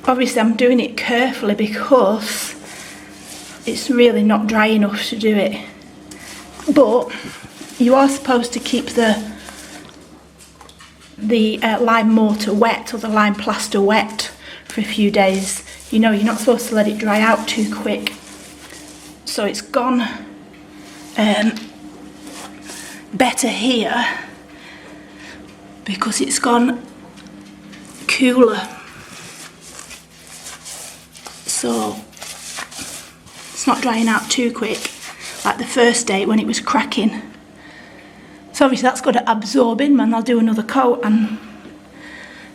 Obviously I'm doing it carefully because it's really not dry enough to do it. But you are supposed to keep the lime mortar wet, or the lime plaster wet, for a few days. You know, you're not supposed to let it dry out too quick. So it's gone better here because it's gone cooler. So it's not drying out too quick like the first day when it was cracking. So obviously that's got to absorb in, and I'll do another coat. And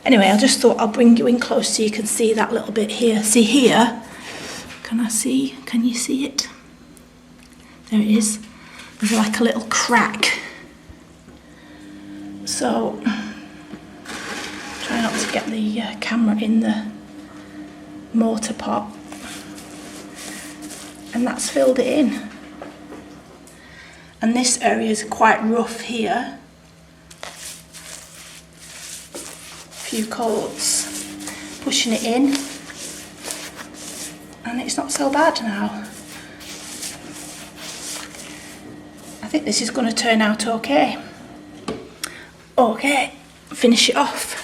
anyway, I just thought I'll bring you in close so you can see that little bit here. See here? Can you see it? There it is. There's like a little crack. So try not to get the camera in the mortar pot. And that's filled it in. And this area is quite rough here. A few coats, pushing it in, and it's not so bad now. I think this is going to turn out okay. Okay, finish it off.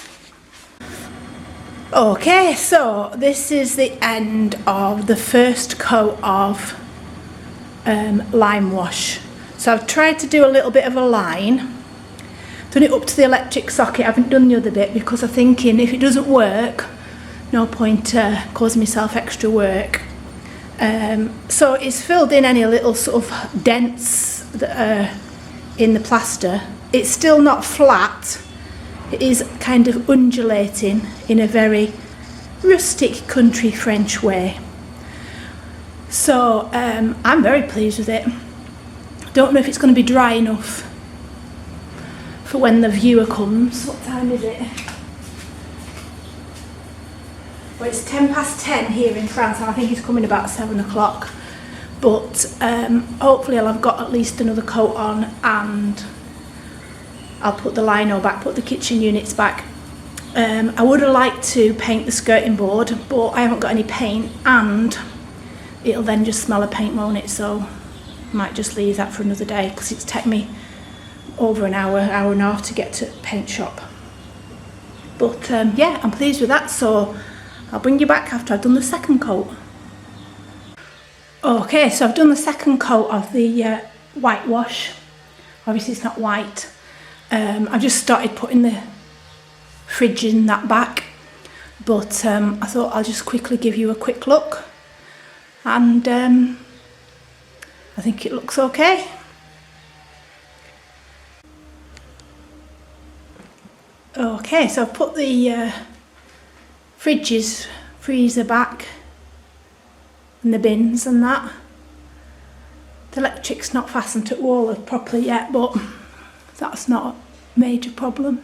Okay, so this is the end of the first coat of lime wash. So I've tried to do a little bit of a line, done it up to the electric socket. I haven't done the other bit because I'm thinking if it doesn't work, no point causing myself extra work. So it's filled in any little sort of dents that are in the plaster. It's still not flat. It is kind of undulating in a very rustic country French way. So I'm very pleased with it. Don't know if it's going to be dry enough for when the viewer comes. What time is it? Well, it's 10:10 here in France, and I think he's coming about 7 o'clock. But hopefully I'll have got at least another coat on, and I'll put the lino back, put the kitchen units back. I would have liked to paint the skirting board, but I haven't got any paint, and it'll then just smell of paint, won't it? So I might just leave that for another day, because it's taken me over an hour and a half to get to paint shop. But yeah, I'm pleased with that, so I'll bring you back after I've done the second coat. Okay, so I've done the second coat of the whitewash. Obviously it's not white. I just started putting the fridge in that back, but I thought I'll just quickly give you a quick look, and I think it looks okay. Okay, so I've put the freezer back, and the bins and that. The electric's not fastened to the wall properly yet, but that's not a major problem.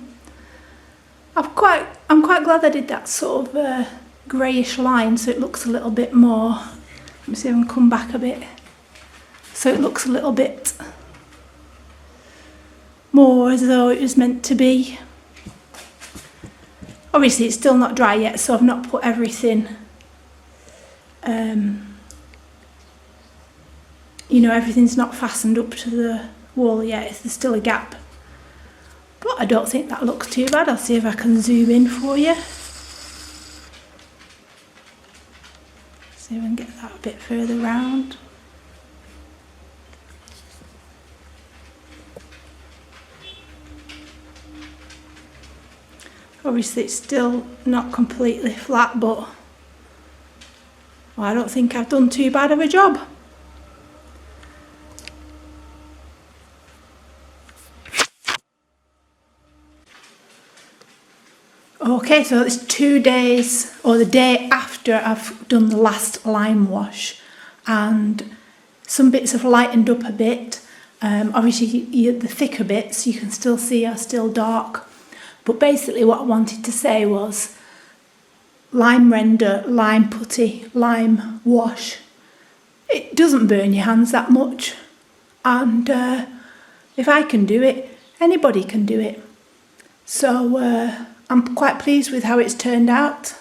I'm quite glad I did that sort of greyish line, so it looks a little bit more. Let me see if I can come back a bit. So it looks a little bit more as though it was meant to be. Obviously it's still not dry yet, so I've not put everything, you know, everything's not fastened up to the wall yet. There's still a gap. But I don't think that looks too bad. I'll see if I can zoom in for you. See if I can get that a bit further round. Obviously it's still not completely flat, but well, I don't think I've done too bad of a job. Okay, so it's 2 days, or the day after I've done the last lime wash, and some bits have lightened up a bit. Obviously the thicker bits you can still see are still dark, but basically what I wanted to say was lime render, lime putty, lime wash it doesn't burn your hands that much, and if I can do it, anybody can do it. So I'm quite pleased with how it's turned out,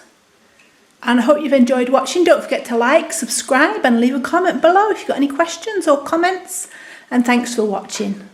and I hope you've enjoyed watching. Don't forget to like, subscribe and leave a comment below if you've got any questions or comments, and thanks for watching.